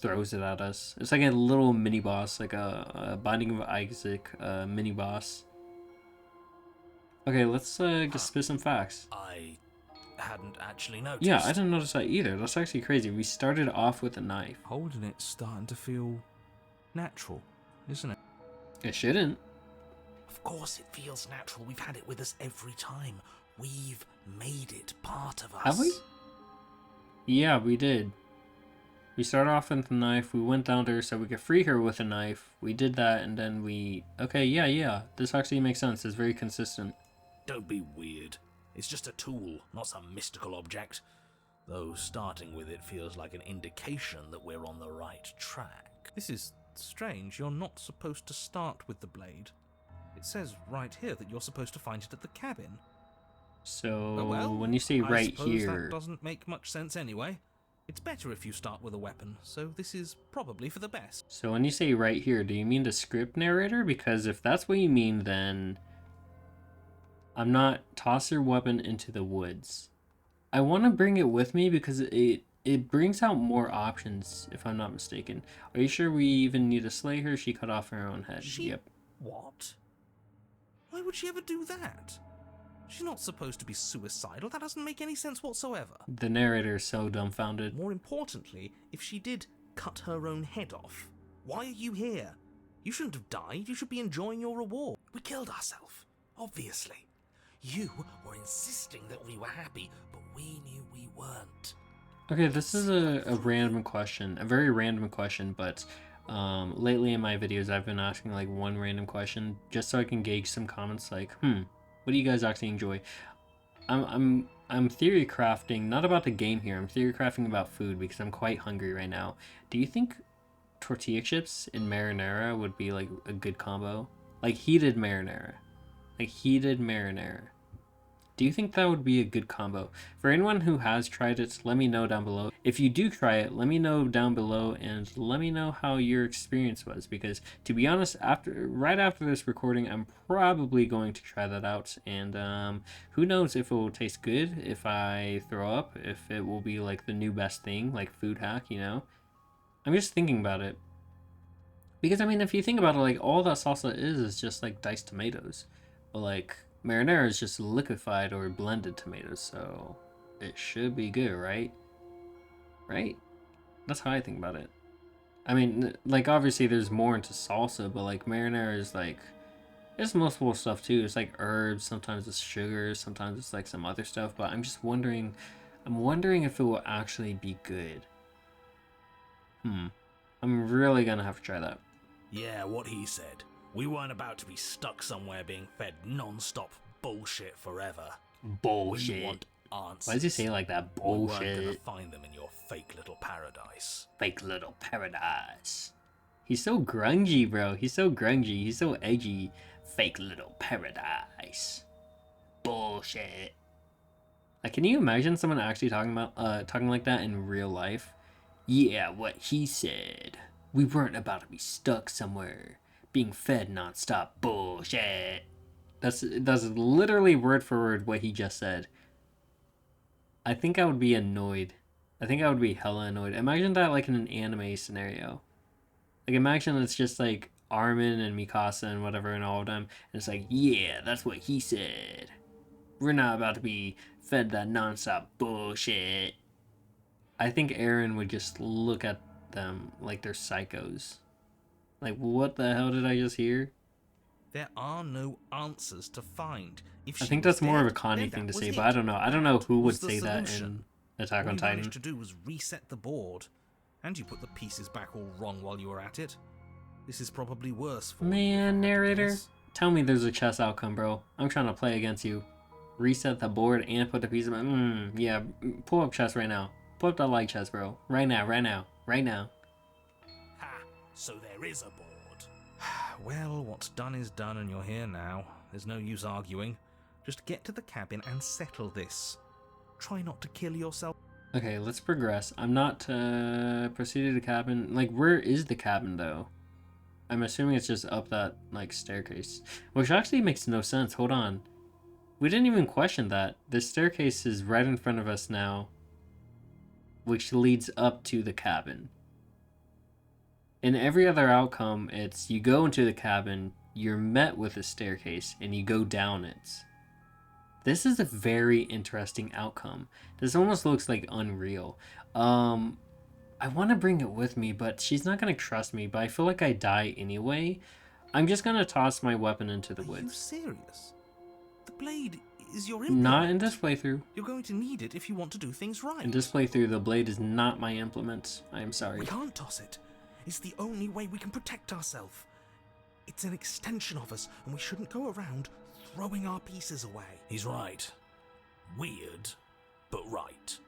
throws it at us. It's like a little mini boss, like a Binding of Isaac mini boss. Okay, let's just spit some facts. I hadn't actually noticed. Yeah, I didn't notice that either. That's actually crazy. We started off with a knife. Holding it's starting to feel natural, isn't it? It shouldn't. Of course it feels natural. We've had it with us every time. We've made it part of us. Have we? Yeah, we did. We started off with a knife. We went down there so we could free her with a knife. We did that, and then we... Okay, yeah. This actually makes sense. It's very consistent. Don't be weird. It's just a tool, not some mystical object. Though starting with it feels like an indication that we're on the right track. This is strange. You're not supposed to start with the blade. It says right here that you're supposed to find it at the cabin. So, Well, when you say I right suppose here... that doesn't make much sense anyway. It's better if you start with a weapon, so this is probably for the best. So when you say right here, do you mean the script narrator? Because if that's what you mean, then... I'm not... Toss your weapon into the woods. I want to bring it with me because it brings out more options, if I'm not mistaken. Are you sure we even need to slay her? She cut off her own head. Yep. What? Why would she ever do that? She's not supposed to be suicidal. That doesn't make any sense whatsoever. The narrator is so dumbfounded. More importantly, if she did cut her own head off, why are you here? You shouldn't have died. You should be enjoying your reward. We killed ourselves, obviously. You were insisting that we were happy, but we knew we weren't. Okay, this is a random question, a very random question, but lately in my videos I've been asking like one random question just so I can gauge some comments like, what do you guys actually enjoy? I'm theory crafting, not about the game here, I'm theory crafting about food because I'm quite hungry right now. Do you think tortilla chips and marinara would be like a good combo? Like heated marinara. Like heated marinara. Do you think that would be a good combo? For anyone who has tried it, let me know down below. If you do try it, let me know down below and let me know how your experience was. Because to be honest, right after this recording, I'm probably going to try that out. And who knows if it will taste good, if I throw up, if it will be like the new best thing, like food hack, you know? I'm just thinking about it. Because I mean, if you think about it, like all that salsa is just like diced tomatoes. But like marinara is just liquefied or blended tomatoes, so it should be good, right? Right? That's how I think about it. I mean, like obviously there's more into salsa, but like marinara is like, it's multiple stuff too. It's like herbs, sometimes it's sugar, sometimes it's like some other stuff, but I'm just wondering, I'm wondering if it will actually be good. I'm really gonna have to try that. Yeah, what he said. We weren't about to be stuck somewhere being fed non-stop bullshit forever. Bullshit. We want answers. Why does he say it like that? Bullshit. We weren't gonna find them in your fake little paradise. Fake little paradise. He's so grungy, bro. He's so grungy. He's so edgy. Fake little paradise. Bullshit. Like, can you imagine someone actually talking like that in real life? Yeah, what he said. We weren't about to be stuck somewhere, being fed nonstop bullshit. That's literally word for word what he just said. I think I would be annoyed. I think I would be hella annoyed. Imagine that like in an anime scenario. Like imagine it's just like Armin and Mikasa and whatever and all of them. And it's like, yeah, that's what he said. We're not about to be fed that nonstop bullshit. I think Eren would just look at them like they're psychos. Like, what the hell did I just hear? There are no answers to find. If I think that's more of a Connie thing to say, but I don't know. I don't know who would say that in Attack on Titan. All you managed to do was reset the board, and you put the pieces back all wrong while you were at it. This is probably worse for Man, narrator, tell me there's a chess outcome, bro. I'm trying to play against you. Reset the board and put the pieces back. Yeah, pull up chess right now. Pull up that light chess, bro. Right now, right now, right now. Ha! So there is a board. Well, what's done is done and you're here now. There's no use arguing. Just get to the cabin and settle this. Try not to kill yourself. Okay, let's progress. I'm not proceeded to the cabin. Like, where is the cabin, though? I'm assuming it's just up that, like, staircase. Which actually makes no sense. Hold on. We didn't even question that. The staircase is right in front of us now, which leads up to the cabin. In every other outcome, it's you go into the cabin, you're met with a staircase, and you go down it. This is a very interesting outcome. This almost looks like Unreal. I want to bring it with me, but she's not going to trust me, but I feel like I die anyway. I'm just going to toss my weapon into the woods. Are you serious? The blade is your implement. Not in this playthrough. You're going to need it if you want to do things right. In this playthrough, the blade is not my implement. I am sorry. We can't toss it. It's the only way we can protect ourselves. It's an extension of us, and we shouldn't go around throwing our pieces away. He's right. Weird, but right.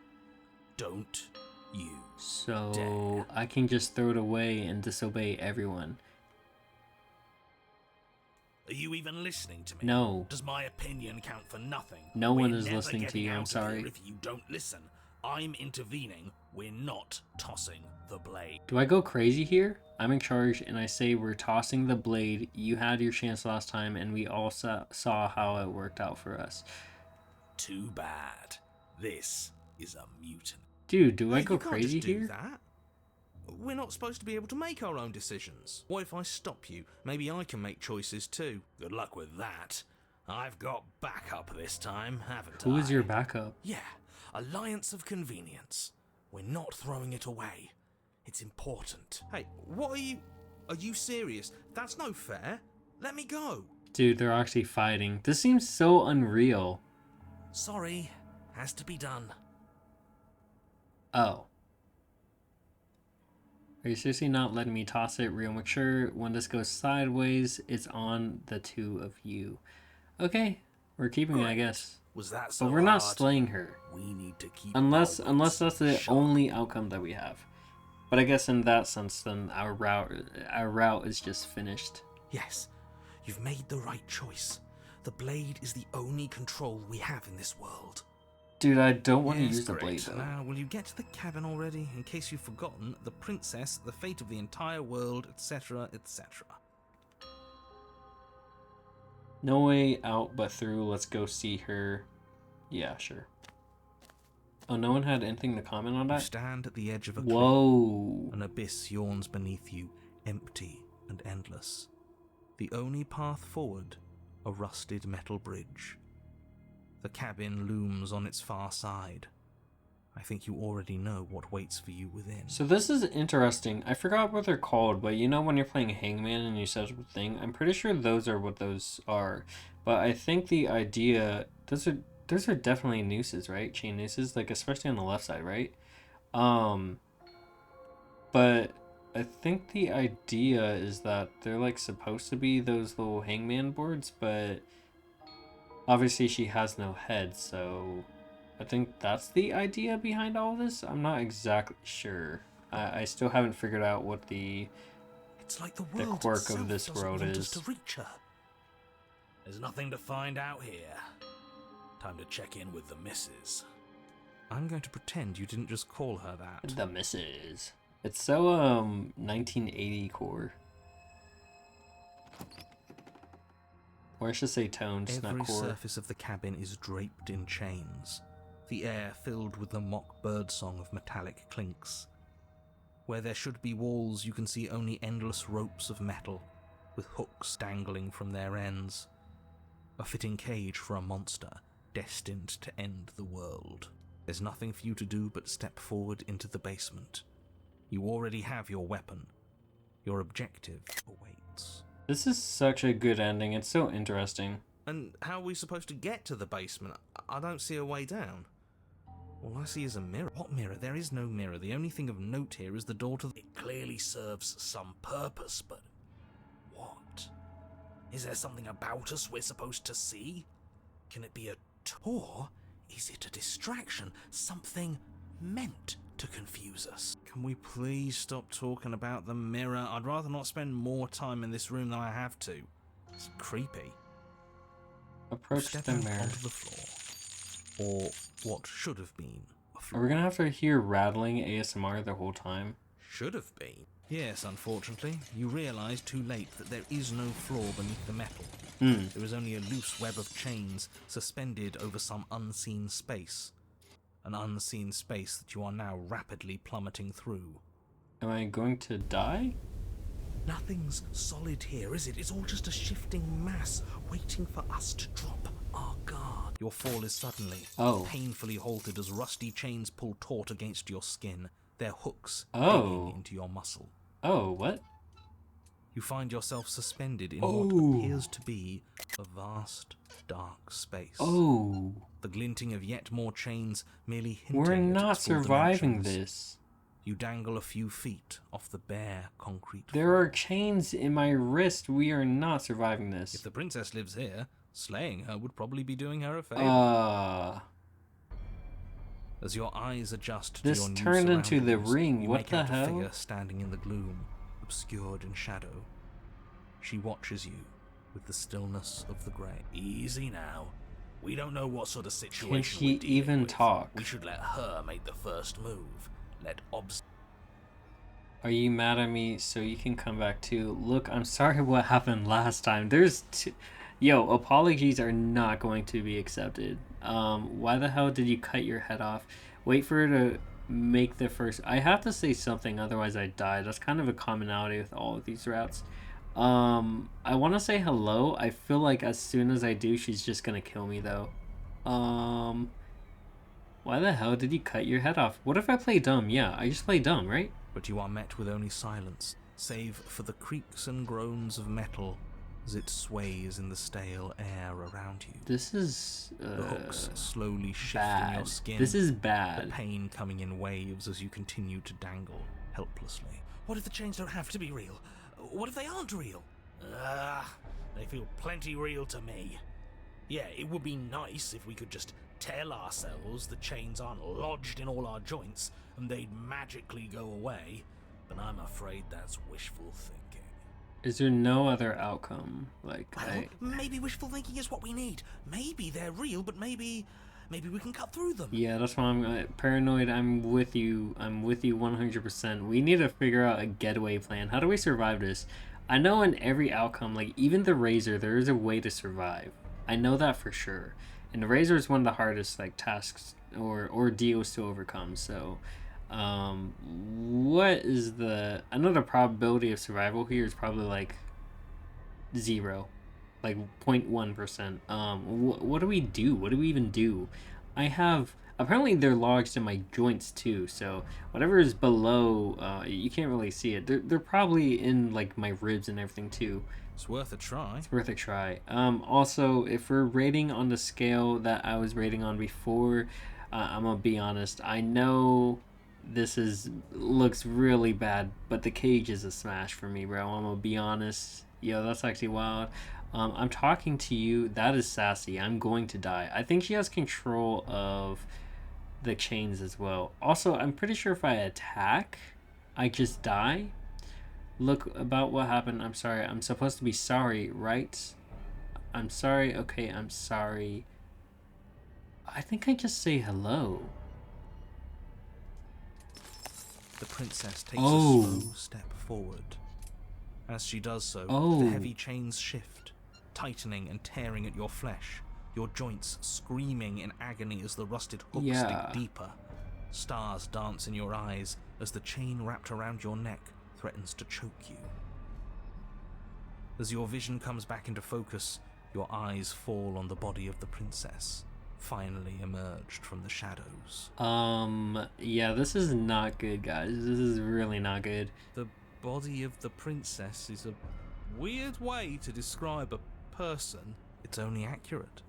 Don't you So dare. I can just throw it away and disobey everyone. Are you even listening to me? No. Does my opinion count for nothing? No one We're is never listening to getting you, I'm out of sorry. here if you don't listen. I'm intervening. We're not tossing the blade. Do I go crazy here? I'm in charge and I say we're tossing the blade. You had your chance last time and we all saw how it worked out for us. Too bad. This is a mutant. Dude, do I Hey, go you can't crazy just do here? that. We're not supposed to be able to make our own decisions. What if I stop you? Maybe I can make choices too. Good luck with that. I've got backup this time, haven't I? Who is your backup? Yeah, Alliance of Convenience. We're not throwing it away. It's important. Hey, what are you... Are you serious? That's no fair. Let me go. Dude, they're actually fighting. This seems so unreal. Sorry, has to be done. Oh. Are you seriously not letting me toss it? Real make sure when this goes sideways, it's on the two of you. Okay, we're keeping it, I guess. Was that so But we're not hard? slaying her. We need to keep Unless that's the sharp. only outcome that we have. But I guess in that sense, then our route is just finished. Yes, you've made the right choice. The blade is the only control we have in this world. Dude, I don't want to Yes, use the great. blade though. Now, will you get to the cabin already? In case you've forgotten, the princess, the fate of the entire world, etc., etc. No way out but through. Let's go see her. Yeah, sure. Oh, no one had anything to comment on You that? stand at the edge of a cliff. Whoa. An abyss yawns beneath you, empty and endless. The only path forward, a rusted metal bridge. The cabin looms on its far side. I think you already know what waits for you within. So this is interesting. I forgot what they're called, but you know when you're playing Hangman and you set up a thing? I'm pretty sure those are what those are. But I think the idea... Those are definitely nooses, right? Chain nooses, like especially on the left side, right? But I think the idea is that they're like supposed to be those little hangman boards, but obviously she has no head, so I think that's the idea behind all this. I'm not exactly sure. I still haven't figured out what the It's like the world quirk itself of this doesn't world want is. us to reach her. There's nothing to find out here. Time to check in with the missus. I'm going to pretend you didn't just call her that. The misses. It's so 1980 core. Or I should say toned, Every not core. surface of the cabin is draped in chains, the air filled with the mock birdsong of metallic clinks. Where there should be walls, you can see only endless ropes of metal, with hooks dangling from their ends. A fitting cage for a monster destined to end the world. There's nothing for you to do but step forward into the basement. You already have your weapon. Your objective awaits. This is such a good ending. It's so interesting. And how are we supposed to get to the basement? I don't see a way down. All I see is a mirror. What mirror? There is no mirror. The only thing of note here is the door to the... It clearly serves some purpose, but... what? Is there something about us we're supposed to see? Can it be a tour? Is it a distraction? Something meant to confuse us? Can we please stop talking about the mirror? I'd rather not spend more time in this room than I have to. It's creepy. Approach Step the out mirror. onto the floor. Or what should have been a floor. Are we gonna have to hear rattling ASMR the whole time? Should have been. Yes, unfortunately, you realise too late that there is no floor beneath the metal. There is only a loose web of chains suspended over some unseen space. An unseen space that you are now rapidly plummeting through. Am I going to die? Nothing's solid here, is it? It's all just a shifting mass waiting for us to drop our guard. Your fall is suddenly, painfully halted as rusty chains pull taut against your skin, their hooks digging into your muscle. Oh, what? You find yourself suspended in what appears to be a vast, dark space. Oh. The glinting of yet more chains merely hinting We're at not its full surviving dimensions. this. You dangle a few feet off the bare concrete There floor. are chains in my wrist. We are not surviving this. If the princess lives here, slaying her would probably be doing her a favor. As your eyes adjust to This your new turned into the surroundings, Ring. you What make the out hell? a figure standing in the gloom, obscured in shadow. She watches you with the stillness of the grave. Easy now. We don't know what sort of situation Can she we're dealing even with. talk? We should let her make the first move. Let Are you mad at me so you can come back too? Look, I'm sorry what happened last time. There's Yo, apologies are not going to be accepted. Why the hell did you cut your head off? Wait for her to make the first... I have to say something, otherwise I die. That's kind of a commonality with all of these routes. I want to say hello. I feel like as soon as I do, she's just going to kill me, though. Why the hell did you cut your head off? What if I play dumb? Yeah, I just play dumb, right? But you are met with only silence, save for the creaks and groans of metal as it sways in the stale air around you. This is The hooks slowly shift bad. in your skin. This is The bad. pain coming in waves as you continue to dangle helplessly. What if the chains don't have to be real? What if they aren't real? They feel plenty real to me. Yeah, it would be nice if we could just tell ourselves the chains aren't lodged in all our joints and they'd magically go away, but I'm afraid that's wishful thinking. Is there no other outcome? Like, Well, maybe wishful thinking is what we need. Maybe they're real, but maybe we can cut through them. yeah, that's why I'm paranoid. I'm with you. I'm with you 100%. We need to figure out a getaway plan. How do we survive this? I know in every outcome, like even the razor, there is a way to survive. I know that for sure. And the razor is one of the hardest like tasks or ordeals to overcome. So, what is the? I know the probability of survival here is probably like 0, like 0.1%. What do we do? What do we even do? I have apparently they're lodged in my joints too. So whatever is below, you can't really see it. They're probably in like my ribs and everything too. It's worth a try. It's worth a try. Also, if we're rating on the scale that I was rating on before, I'm gonna be honest. I know this looks really bad, but the cage is a smash for me, bro. I'm gonna be honest. Yo, that's actually wild. I'm talking to you. That is sassy. I'm going to die. I think she has control of the chains as well. Also, I'm pretty sure if I attack, I just die. Look about what happened. I'm sorry. I'm supposed to be sorry, right? I'm sorry. Okay, I'm sorry. I think I just say hello. The princess takes Oh. a slow step forward. As she does so, Oh. the heavy chains shift, tightening and tearing at your flesh, your joints screaming in agony as the rusted hooks Yeah. dig deeper. Stars dance in your eyes as the chain wrapped around your neck threatens to choke you. As your vision comes back into focus, your eyes fall on the body of the princess, finally emerged from the shadows. Yeah, this is not good, guys. This is really not good. The body of the princess is a weird way to describe a person. It's only accurate.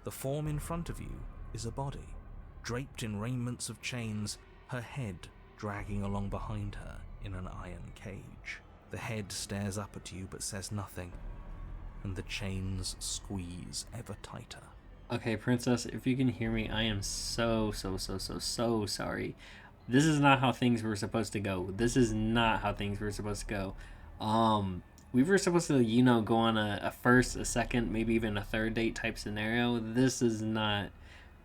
The form in front of you is a body, draped in raiments of chains, her head dragging along behind her in an iron cage. The head stares up at you but says nothing, and the chains squeeze ever tighter. Okay, princess, if you can hear me, I am so sorry. This is not how things were supposed to go. This is not how things were supposed to go. We were supposed to, go on a first, a second, maybe even a third date type scenario. This is not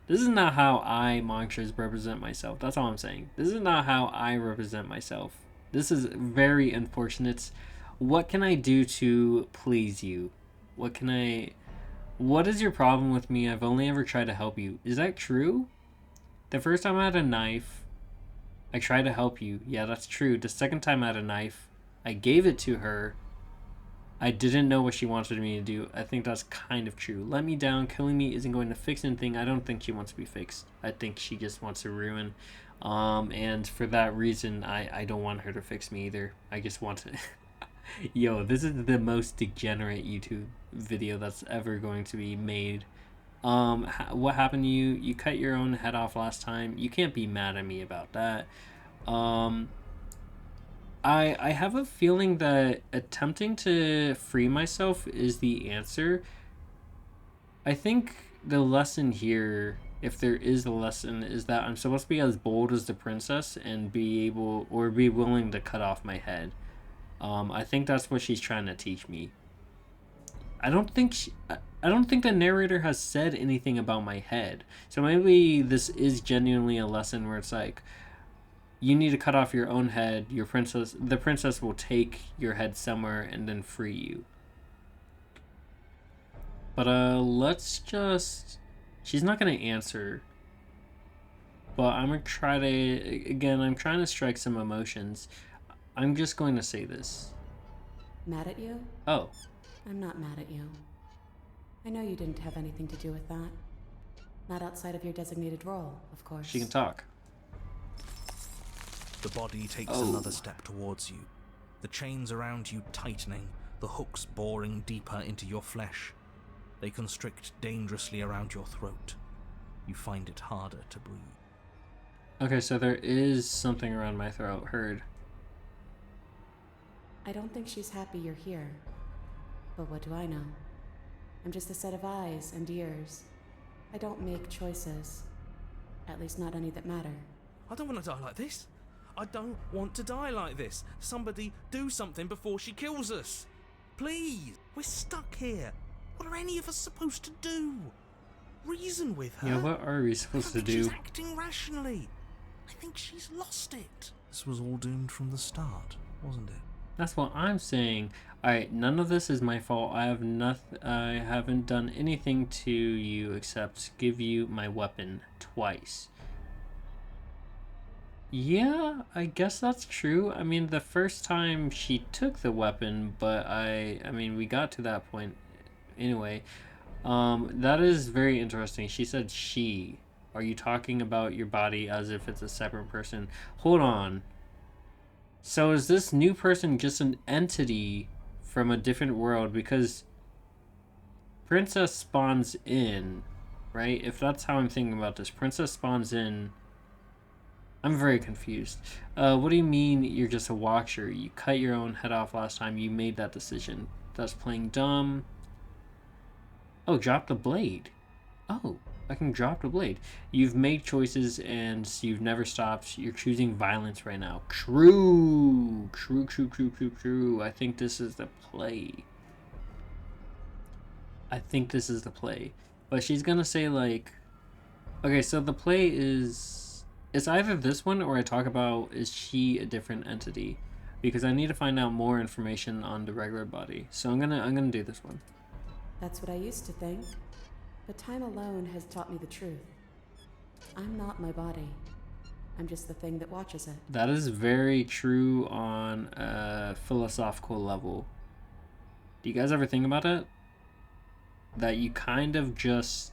how I, Monsters, represent myself. That's all I'm saying. This is not how I represent myself. This is very unfortunate. What can I do to please you? What is your problem with me? I've only ever tried to help you. Is that true? The first time I had a knife, I tried to help you. Yeah, that's true. The second time I had a knife, I gave it to her. I didn't know what she wanted me to do. I think that's kind of true. Let me down. Killing me isn't going to fix anything. I don't think she wants to be fixed. I think she just wants to ruin. And for that reason, I don't want her to fix me either. I just want to... Yo, this is the most degenerate YouTube video that's ever going to be made. What happened to you? You cut your own head off last time. You can't be mad at me about that. I have a feeling that attempting to free myself is the answer. I think the lesson here, if there is a lesson, is that I'm supposed to be as bold as the princess and be willing to cut off my head. I think that's what she's trying to teach me. I don't think the narrator has said anything about my head. So maybe this is genuinely a lesson where it's like, you need to cut off your own head. The princess will take your head somewhere and then free you. But she's not gonna answer. But I'm gonna try to, again, I'm trying to strike some emotions. I'm just going to say this. Mad at you? Oh. I'm not mad at you. I know you didn't have anything to do with that. Not outside of your designated role, of course. She can talk. The body takes another step towards you, the chains around you tightening, the hooks boring deeper into your flesh. They constrict dangerously around your throat. You find it harder to breathe. Okay, so there is something around my throat. Heard. I don't think she's happy you're here. But what do I know? I'm just a set of eyes and ears. I don't make choices. At least not any that matter. I don't want to die like this. I don't want to die like this. Somebody do something before she kills us. Please. We're stuck here. What are any of us supposed to do? Reason with her? Yeah, what are we supposed to do? She's acting rationally. I think she's lost it. This was all doomed from the start, wasn't it? That's what I'm saying. Alright, none of this is my fault. I haven't done anything to you except give you my weapon twice. Yeah, I guess that's true. I mean, the first time she took the weapon, but I mean, we got to that point anyway. That is very interesting. She said she. Are you talking about your body as if it's a separate person? Hold on. So is this new person just an entity from a different world? Because Princess spawns in, right? If that's how I'm thinking about this. Princess spawns in. I'm very confused. What do you mean you're just a watcher? You cut your own head off last time. You made that decision. That's playing dumb. Oh, drop the blade. Oh, I can drop the blade. You've made choices and you've never stopped. You're choosing violence right now. True. True. I think this is the play. But she's gonna say like... Okay, so the play is... It's either this one or I talk about is she a different entity? Because I need to find out more information on the regular body. So I'm gonna do this one. That's what I used to think. But time alone has taught me the truth. I'm not my body. I'm just the thing that watches it. That is very true on a philosophical level. Do you guys ever think about it? That you kind of just...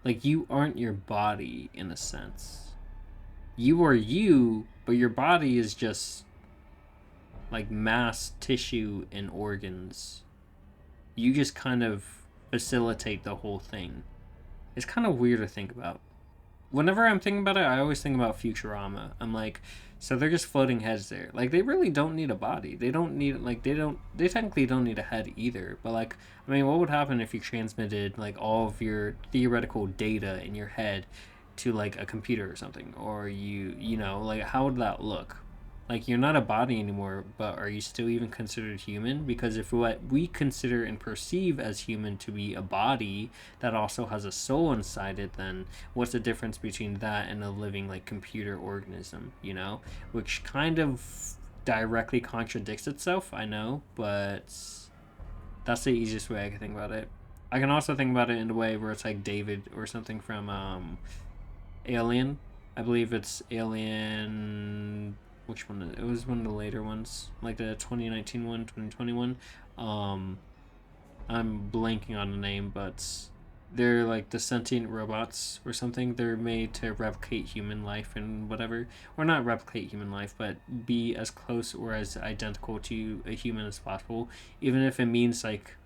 Like, you aren't your body, in a sense. You are you, but your body is just... like, mass tissue and organs. You just kind of facilitate the whole thing. It's kind of weird to think about. Whenever I'm thinking about it, I always think about Futurama. I'm like, so they're just floating heads there. Like, they really don't need a body. They don't need, like, they technically don't need a head either. But, like, I mean, what would happen if you transmitted, like, all of your theoretical data in your head to, like, a computer or something? Or you know, like, how would that look? Like, you're not a body anymore, but are you still even considered human? Because if what we consider and perceive as human to be a body that also has a soul inside it, then what's the difference between that and a living, like, computer organism, you know? Which kind of directly contradicts itself, I know, but that's the easiest way I can think about it. I can also think about it in a way where it's like David or something from Alien. I believe it's Alien... Which one? It was one of the later ones, like the 2019 one, 2021. I'm blanking on the name, but they're like the sentient robots or something. They're made to replicate human life and whatever, or not replicate human life, but be as close or as identical to a human as possible, even if it means like,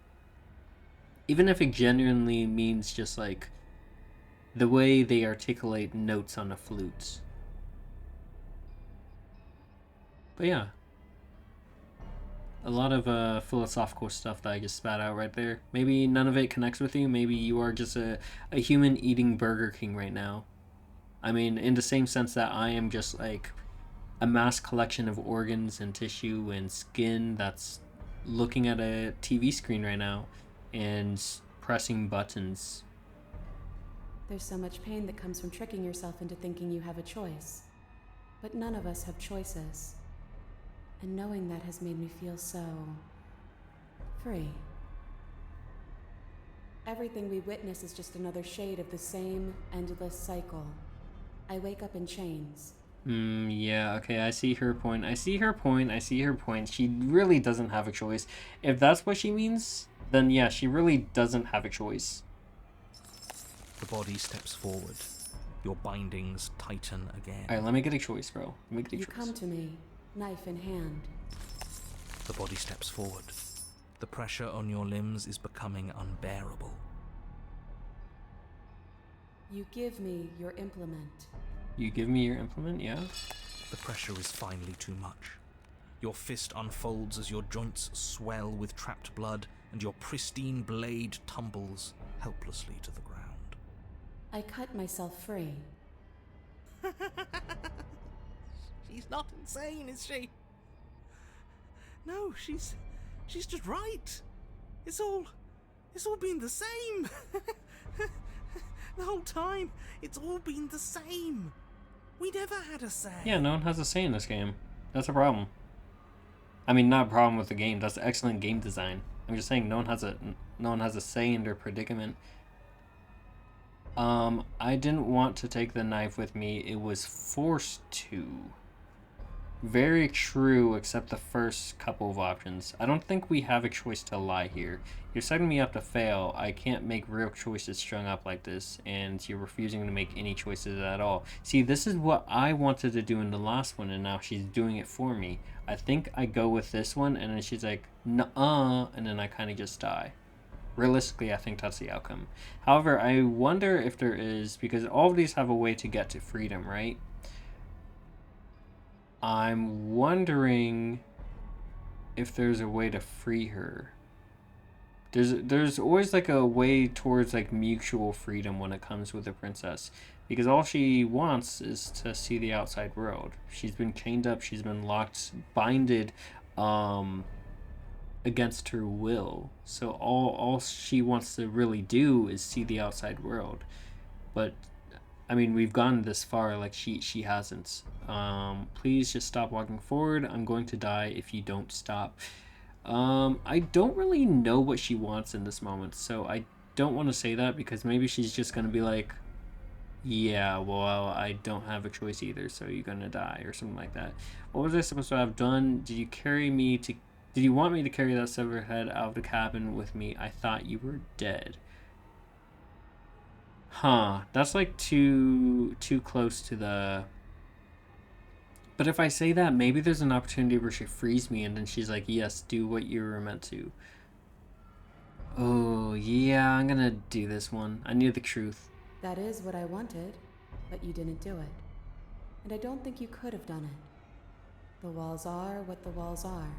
even if it genuinely means just like the way they articulate notes on a flute. But yeah, a lot of philosophical stuff that I just spat out right there. Maybe none of it connects with you. Maybe you are just a human eating Burger King right now. I mean, in the same sense that I am just like a mass collection of organs and tissue and skin that's looking at a TV screen right now and pressing buttons. There's so much pain that comes from tricking yourself into thinking you have a choice. But none of us have choices. And knowing that has made me feel so... free. Everything we witness is just another shade of the same endless cycle. I wake up in chains. Yeah, okay, I see her point. She really doesn't have a choice. If that's what she means, then yeah, she really doesn't have a choice. The body steps forward. Your bindings tighten again. Alright, let me get a choice, bro. Let me get a You choice. come to me, knife in hand. The body steps forward. The pressure on your limbs is becoming unbearable. You give me your implement. You give me your implement, yeah? The pressure is finally too much. Your fist unfolds as your joints swell with trapped blood, and your pristine blade tumbles helplessly to the ground. I cut myself free. She's not insane, is she? No, she's just right. It's all been the same. The whole time, it's all been the same. We never had a say. Yeah, no one has a say in this game. That's a problem. I mean, not a problem with the game. That's excellent game design. I'm just saying no one has a say in their predicament. I didn't want to take the knife with me. It was forced to. Very true, except the first couple of options. I don't think we have a choice to lie here. You're setting me up to fail. I can't make real choices strung up like this, and you're refusing to make any choices at all. See, this is what I wanted to do in the last one, and now she's doing it for me. I think I go with this one, and then she's like, nuh-uh, and then I kind of just die. Realistically, I think that's the outcome. However, I wonder if there is, because all of these have a way to get to freedom, right? I'm wondering if there's a way to free her. There's always like a way towards like mutual freedom when it comes with a princess, because all she wants is to see the outside world. She's been chained up, she's been locked, binded against her will. So all she wants to really do is see the outside world. But I mean, we've gone this far, like she hasn't. Please just stop walking forward. I'm going to die if you don't stop. I don't really know what she wants in this moment, so I don't want to say that, because maybe she's just gonna be like, yeah, well, I don't have a choice either, so you're gonna die, or something like that. What was I supposed to have done? Did you want me to carry that severed head out of the cabin with me? I thought you were dead. Huh, that's like too close to the... But if I say that, maybe there's an opportunity where she frees me and then she's like, yes, do what you were meant to. Oh, yeah, I'm gonna do this one. I knew the truth. That is what I wanted, but you didn't do it. And I don't think you could have done it. The walls are what the walls are.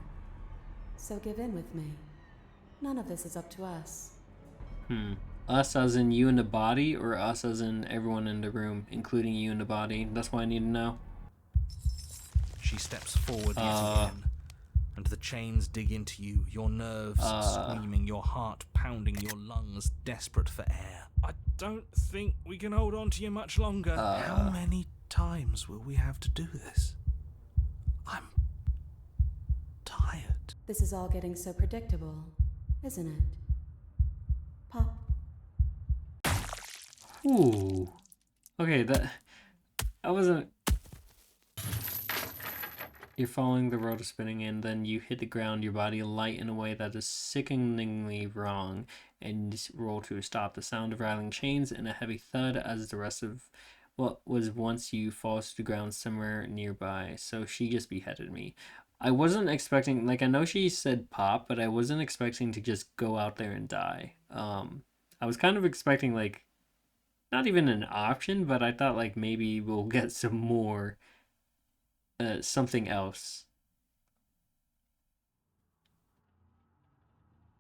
So give in with me. None of this is up to us. Us as in you in the body, or us as in everyone in the room, including you in the body? That's what I need to know. She steps forward yet again, and the chains dig into you, your nerves screaming, your heart pounding, your lungs desperate for air. I don't think we can hold on to you much longer. How many times will we have to do this? I'm tired. This is all getting so predictable, isn't it? Pop. Ooh. Okay, I wasn't... You're following the road of spinning, and then you hit the ground, your body light in a way that is sickeningly wrong, and roll to a stop. The sound of rattling chains and a heavy thud as the rest of what was once you falls to the ground somewhere nearby. So she just beheaded me. I wasn't expecting, like, I know she said pop, but I wasn't expecting to just go out there and die. I was kind of expecting, like, not even an option, but I thought, like, maybe we'll get some more... something else.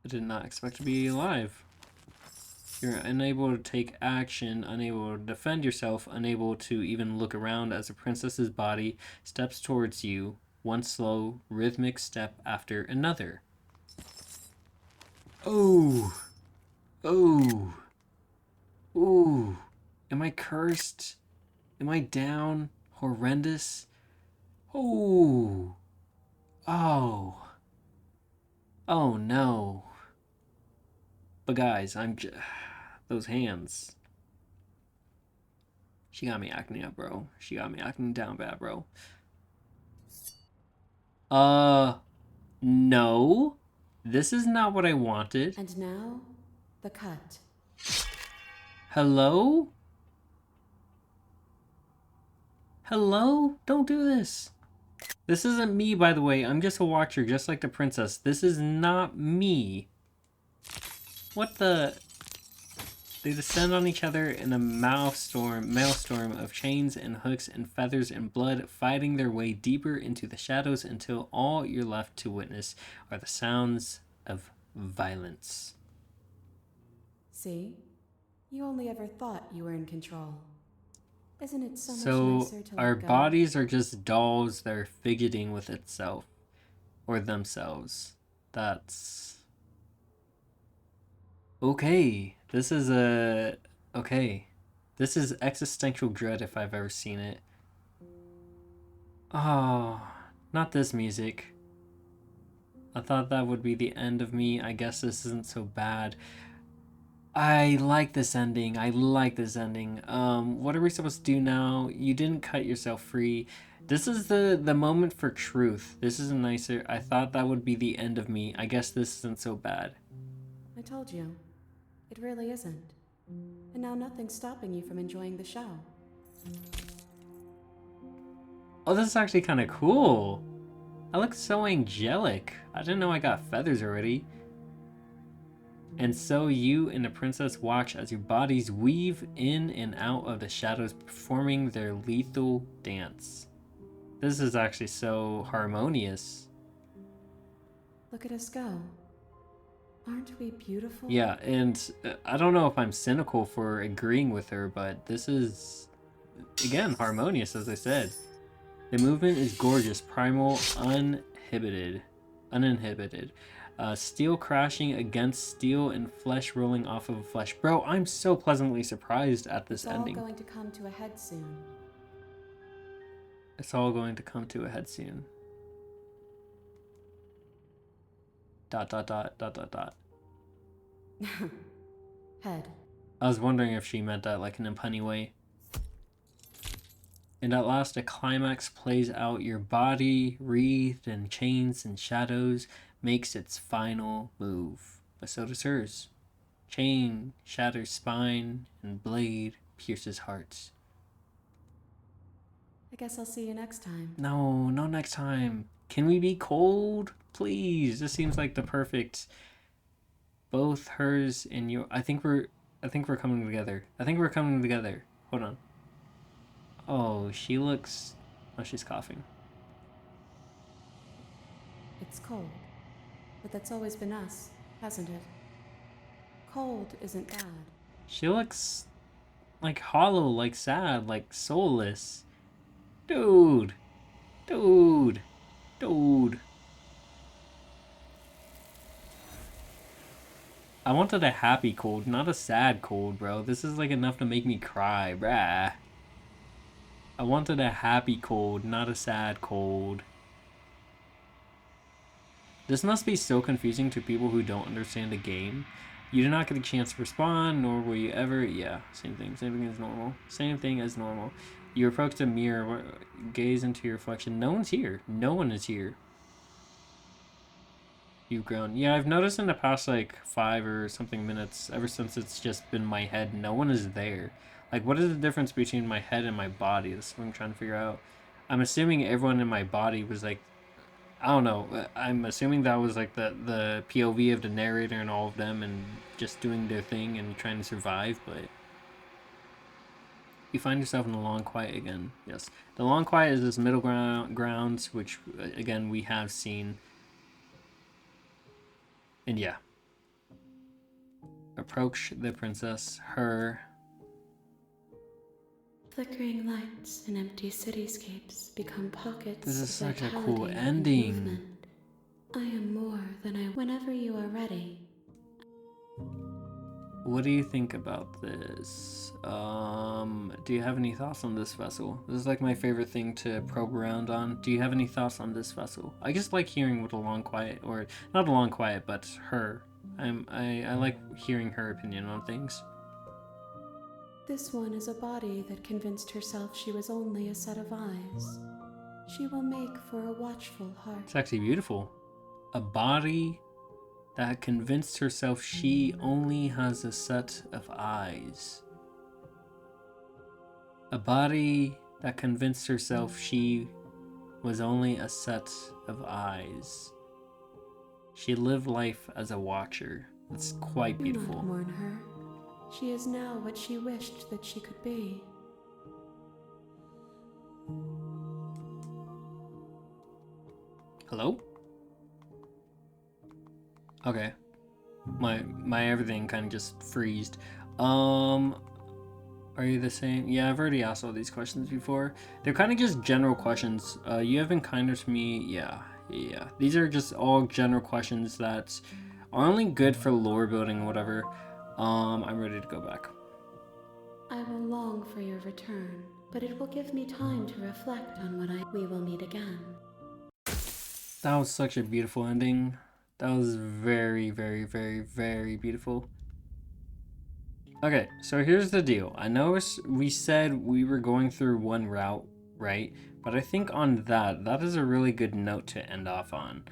I did not expect to be alive. You're unable to take action, unable to defend yourself, unable to even look around as a princess's body steps towards you, one slow, rhythmic step after another. Oh! Oh! Ooh! Am I cursed? Am I down? Horrendous? Oh. Oh. Oh no. But guys, those hands. She got me acting up, bro. She got me acting down bad, bro. No. This is not what I wanted. And now, the cut. Hello? Hello? Don't do this. This isn't me, by the way. I'm just a watcher, just like the princess. This is not me. What the? They descend on each other in a maelstrom of chains and hooks and feathers and blood, fighting their way deeper into the shadows until all you're left to witness are the sounds of violence. See? You only ever thought you were in control. Isn't it so much nicer to our let go? bodies are just dolls that are fidgeting with itself or themselves. That's okay. This is existential dread if I've ever seen it. Oh, not this music. I thought that would be the end of me. I guess this isn't so bad. I like this ending. What are we supposed to do now? You didn't cut yourself free. This is the moment for truth. This is nicer. I thought that would be the end of me. I guess this isn't so bad. I told you. It really isn't. And now nothing's stopping you from enjoying the show. Oh, this is actually kind of cool. I look so angelic. I didn't know I got feathers already. And so you and the princess watch as your bodies weave in and out of the shadows, performing their lethal dance. This is actually so harmonious. Look at us go. Aren't we beautiful? Yeah, and I don't know if I'm cynical for agreeing with her, but this is, again, harmonious, as I said. The movement is gorgeous, primal, uninhibited. Steel crashing against steel and flesh rolling off of flesh. Bro, I'm so pleasantly surprised at this ending. It's all going to come to a head soon. It's all going to come to a head soon. ... Head. I was wondering if she meant that like in a punny way. And at last a climax plays out. Your body, wreathed in chains and shadows, makes its final move. But so does hers. Chain shatters spine, and blade pierces hearts. I guess I'll see you next time. No, not next time. Can we be cold? Please. This seems like the perfect... Both hers and your... I think we're coming together. Hold on. Oh, she looks... Oh, she's coughing. It's cold. But that's always been us, hasn't it? Cold isn't bad. She looks like hollow, like sad, like soulless. Dude. I wanted a happy cold, not a sad cold, bro. This is like enough to make me cry, bruh. I wanted a happy cold, not a sad cold. This must be so confusing to people who don't understand the game. You did not get a chance to respond, nor will you ever... Yeah, same thing as normal. You approach the mirror, gaze into your reflection. No one's here. No one is here. You've grown. Yeah, I've noticed in the past like 5 or something minutes, ever since it's just been my head, no one is there. Like, what is the difference between my head and my body? That's what I'm trying to figure out. I'm assuming everyone in my body was like, I don't know. I'm assuming that was like the POV of the narrator and all of them and just doing their thing and trying to survive, but you find yourself in the long quiet again. Yes. The long quiet is this middle grounds, which again we have seen. And yeah. Approach the princess, her. Flickering lights and empty cityscapes become pockets This is of such a vitality cool and ending. movement. I am more than I... Whenever you are ready. What do you think about this? Do you have any thoughts on this vessel? This is like my favorite thing to probe around on. Do you have any thoughts on this vessel? I just like hearing what a long quiet, or not a long quiet, but her. I like hearing her opinion on things. This one is a body that convinced herself she was only a set of eyes. She will make for a watchful heart. It's actually beautiful. A body that convinced herself she only has a set of eyes. A body that convinced herself she was only a set of eyes. She lived life as a watcher. It's quite Do beautiful. not mourn her. She is now what she wished that she could be. Hello? Okay. My everything kind of just freezed. Are you the same? Yeah, I've already asked all these questions before. They're kind of just general questions. You have been kinder to me. Yeah. These are just all general questions that are only good for lore building or whatever. I'm ready to go back. I will long for your return, but it will give me time to reflect on we will meet again. That was such a beautiful ending. That was very, very, very, very beautiful. Okay, so here's the deal. I know we said we were going through one route, right? But I think on that is a really good note to end off on.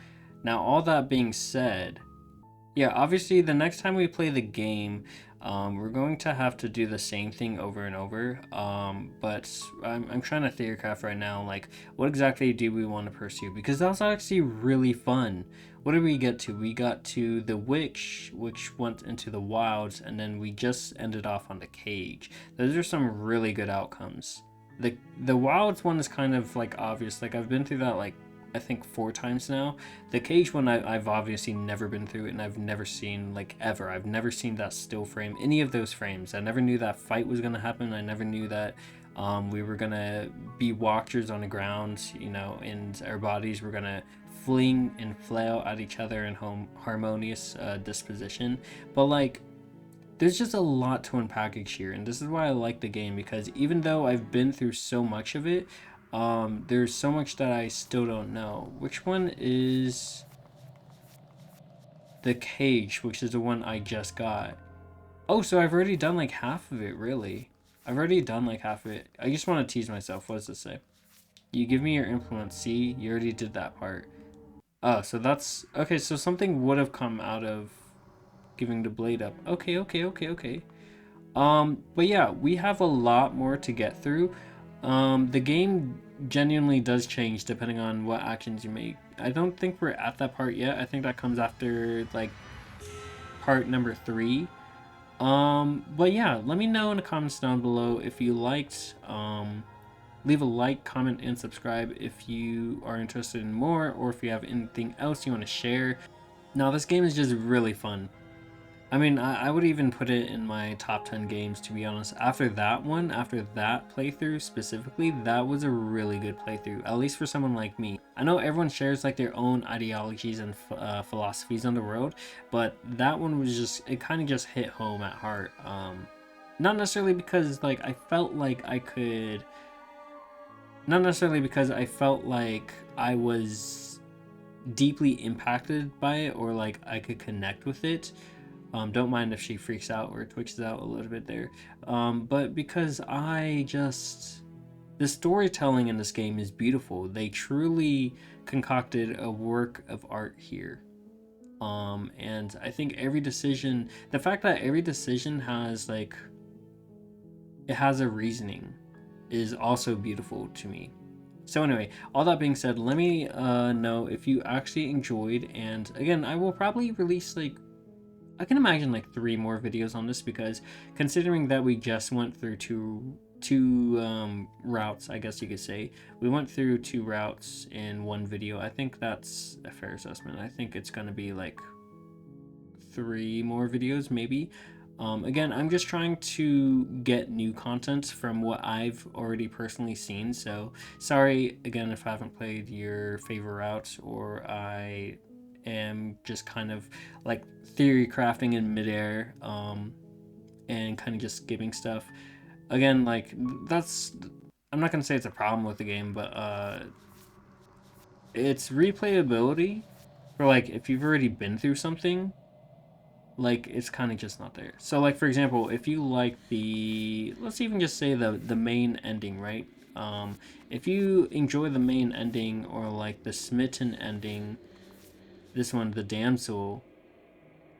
Now, all that being said, yeah, obviously the next time we play the game, we're going to have to do the same thing over and over. But I'm trying to theorycraft right now, like, what exactly do we want to pursue? Because that was actually really fun. What did we get to? We got to the witch, which went into the wilds, and then we just ended off on the cage. Those are some really good outcomes. The wilds one is kind of like obvious. Like, I've been through that like I think 4 times now. The cage one I've obviously never been through it, and I've never seen, like, ever. I've never seen that still frame, any of those frames. I never knew that fight was gonna happen. I never knew that we were gonna be watchers on the ground, you know, and our bodies were gonna fling and flail at each other in harmonious disposition. But like, there's just a lot to unpackage here, and this is why I like the game, because even though I've been through so much of it, there's so much that I still don't know. Which one is the cage, which is the one I just got? Oh, so I've already done like half of it, really. I've already done like half of it. I just want to tease myself. What does this say? You give me your implement. See, you already did that part. Oh, so that's okay. So something would have come out of giving the blade up. Okay. But yeah, we have a lot more to get through. The game genuinely does change depending on what actions you make. I don't think we're at that part yet. I think that comes after like part number 3. But yeah, let me know in the comments down below if you liked. Leave a like, comment, and subscribe if you are interested in more, or if you have anything else you want to share. Now, this game is just really fun. I mean, I would even put it in my top 10 games, to be honest. After that one, after that playthrough specifically, that was a really good playthrough, at least for someone like me. I know everyone shares like their own ideologies and philosophies on the world, but that one was just, it kind of just hit home at heart. Not necessarily because like I felt like I could, not necessarily because I felt like I was deeply impacted by it, or like I could connect with it. Don't mind if she freaks out or twitches out a little bit there. But because the storytelling in this game is beautiful. They truly concocted a work of art here. And I think every decision, the fact that every decision has like, it has a reasoning, is also beautiful to me. So anyway, all that being said, let me know if you actually enjoyed, and again, I will probably release like, I can imagine like 3 more videos on this, because considering that we just went through two routes, I guess you could say, we went through 2 routes in one video. I think that's a fair assessment. I think it's gonna be like 3 more videos maybe. Again, I'm just trying to get new content from what I've already personally seen, so sorry again if I haven't played your favorite route, or I am just kind of like theory crafting in midair, and kind of just skipping stuff. Again, like, that's, I'm not gonna say it's a problem with the game, but it's replayability for like if you've already been through something. Like, it's kind of just not there. So like, for example, if you like the, let's even just say the main ending, right? If you enjoy the main ending, or like the smitten ending, this one, the damsel,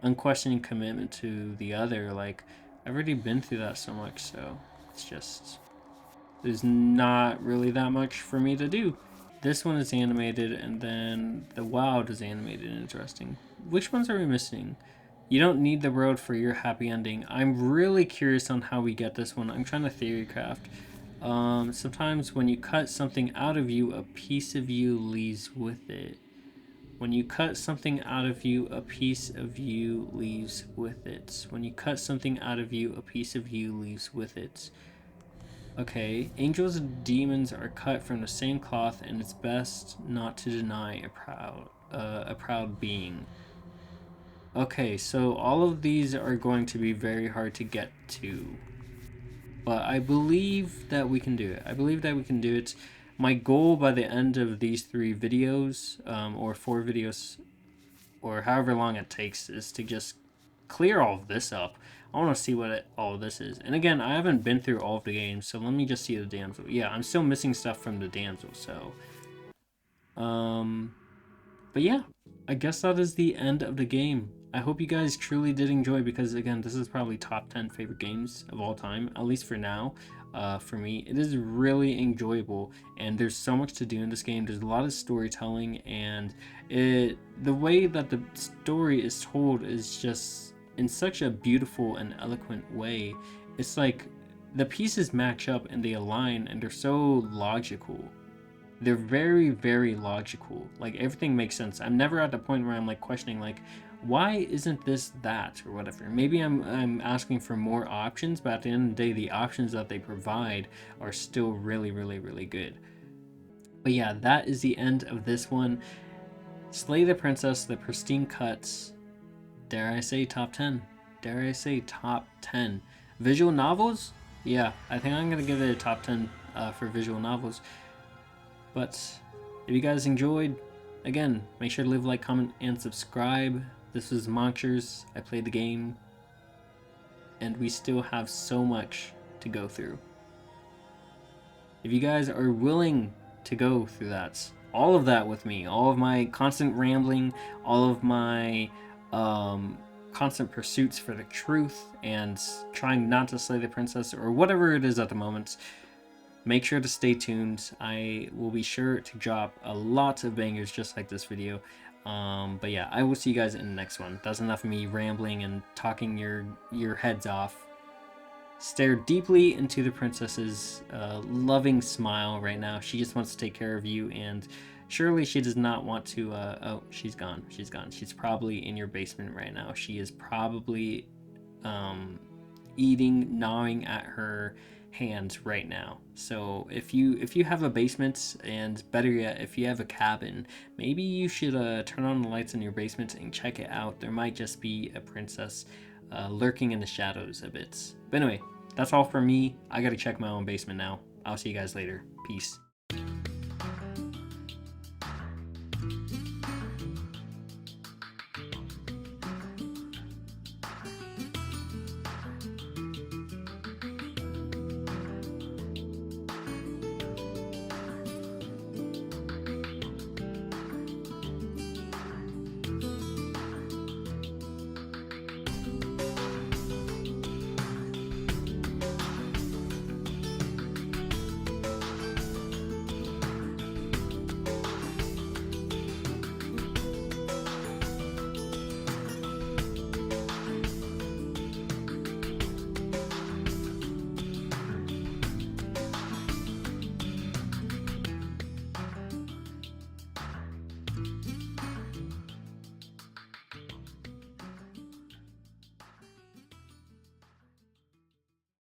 unquestioning commitment to the other, like, I've already been through that so much, so it's just, there's not really that much for me to do. this one is animated, and then the Wild is animated. Interesting. Which ones are we missing? You don't need the road for your happy ending. I'm really curious on how we get this one. I'm trying to theory craft. Sometimes when you cut something out of you, a piece of you leaves with it. When you cut something out of you, a piece of you leaves with it. When you cut something out of you, a piece of you leaves with it. Okay, angels and demons are cut from the same cloth, and it's best not to deny a proud being. Okay, so all of these are going to be very hard to get to, but I believe that we can do it. I believe that we can do it. My goal by the end of these 3 videos, or 4 videos, or however long it takes, is to just clear all of this up. I want to see what all of this is. And again, I haven't been through all of the games, so let me just see the damsel. Yeah, I'm still missing stuff from the damsel, so... But yeah, I guess that is the end of the game. I hope you guys truly did enjoy, because again, this is probably top 10 favorite games of all time, at least for now. For me, it is really enjoyable, and there's so much to do in this game. There's a lot of storytelling, and the way that the story is told is just in such a beautiful and eloquent way. It's like the pieces match up and they align, and they're so logical. They're very, very logical. Like, everything makes sense. I'm never at the point where I'm like questioning, like, why isn't this that, or whatever. Maybe I'm asking for more options, but at the end of the day, the options that they provide are still really, really, really good. But yeah, that is the end of this one. Slay the Princess, the pristine cuts. Dare I say top 10? Dare I say top 10? Visual novels? Yeah, I think I'm gonna give it a top 10 for visual novels. But if you guys enjoyed, again, make sure to leave a like, comment, and subscribe. This was Monsters. I played the game, and we still have so much to go through. If you guys are willing to go through that, all of that with me, all of my constant rambling, all of my constant pursuits for the truth, and trying not to slay the princess, or whatever it is at the moment, make sure to stay tuned. I will be sure to drop a lot of bangers just like this video. But yeah, I will see you guys in the next one. That's enough of me rambling and talking your heads off. Stare deeply into the princess's loving smile right now. She just wants to take care of you, and surely she does not want to... oh, she's gone. She's gone. She's probably in your basement right now. She is probably eating, gnawing at her hands right now. So if you have a basement, and better yet, if you have a cabin, maybe you should turn on the lights in your basement and check it out. There might just be a princess lurking in the shadows a bit. But anyway, that's all for me. I gotta check my own basement now. I'll see you guys later. Peace.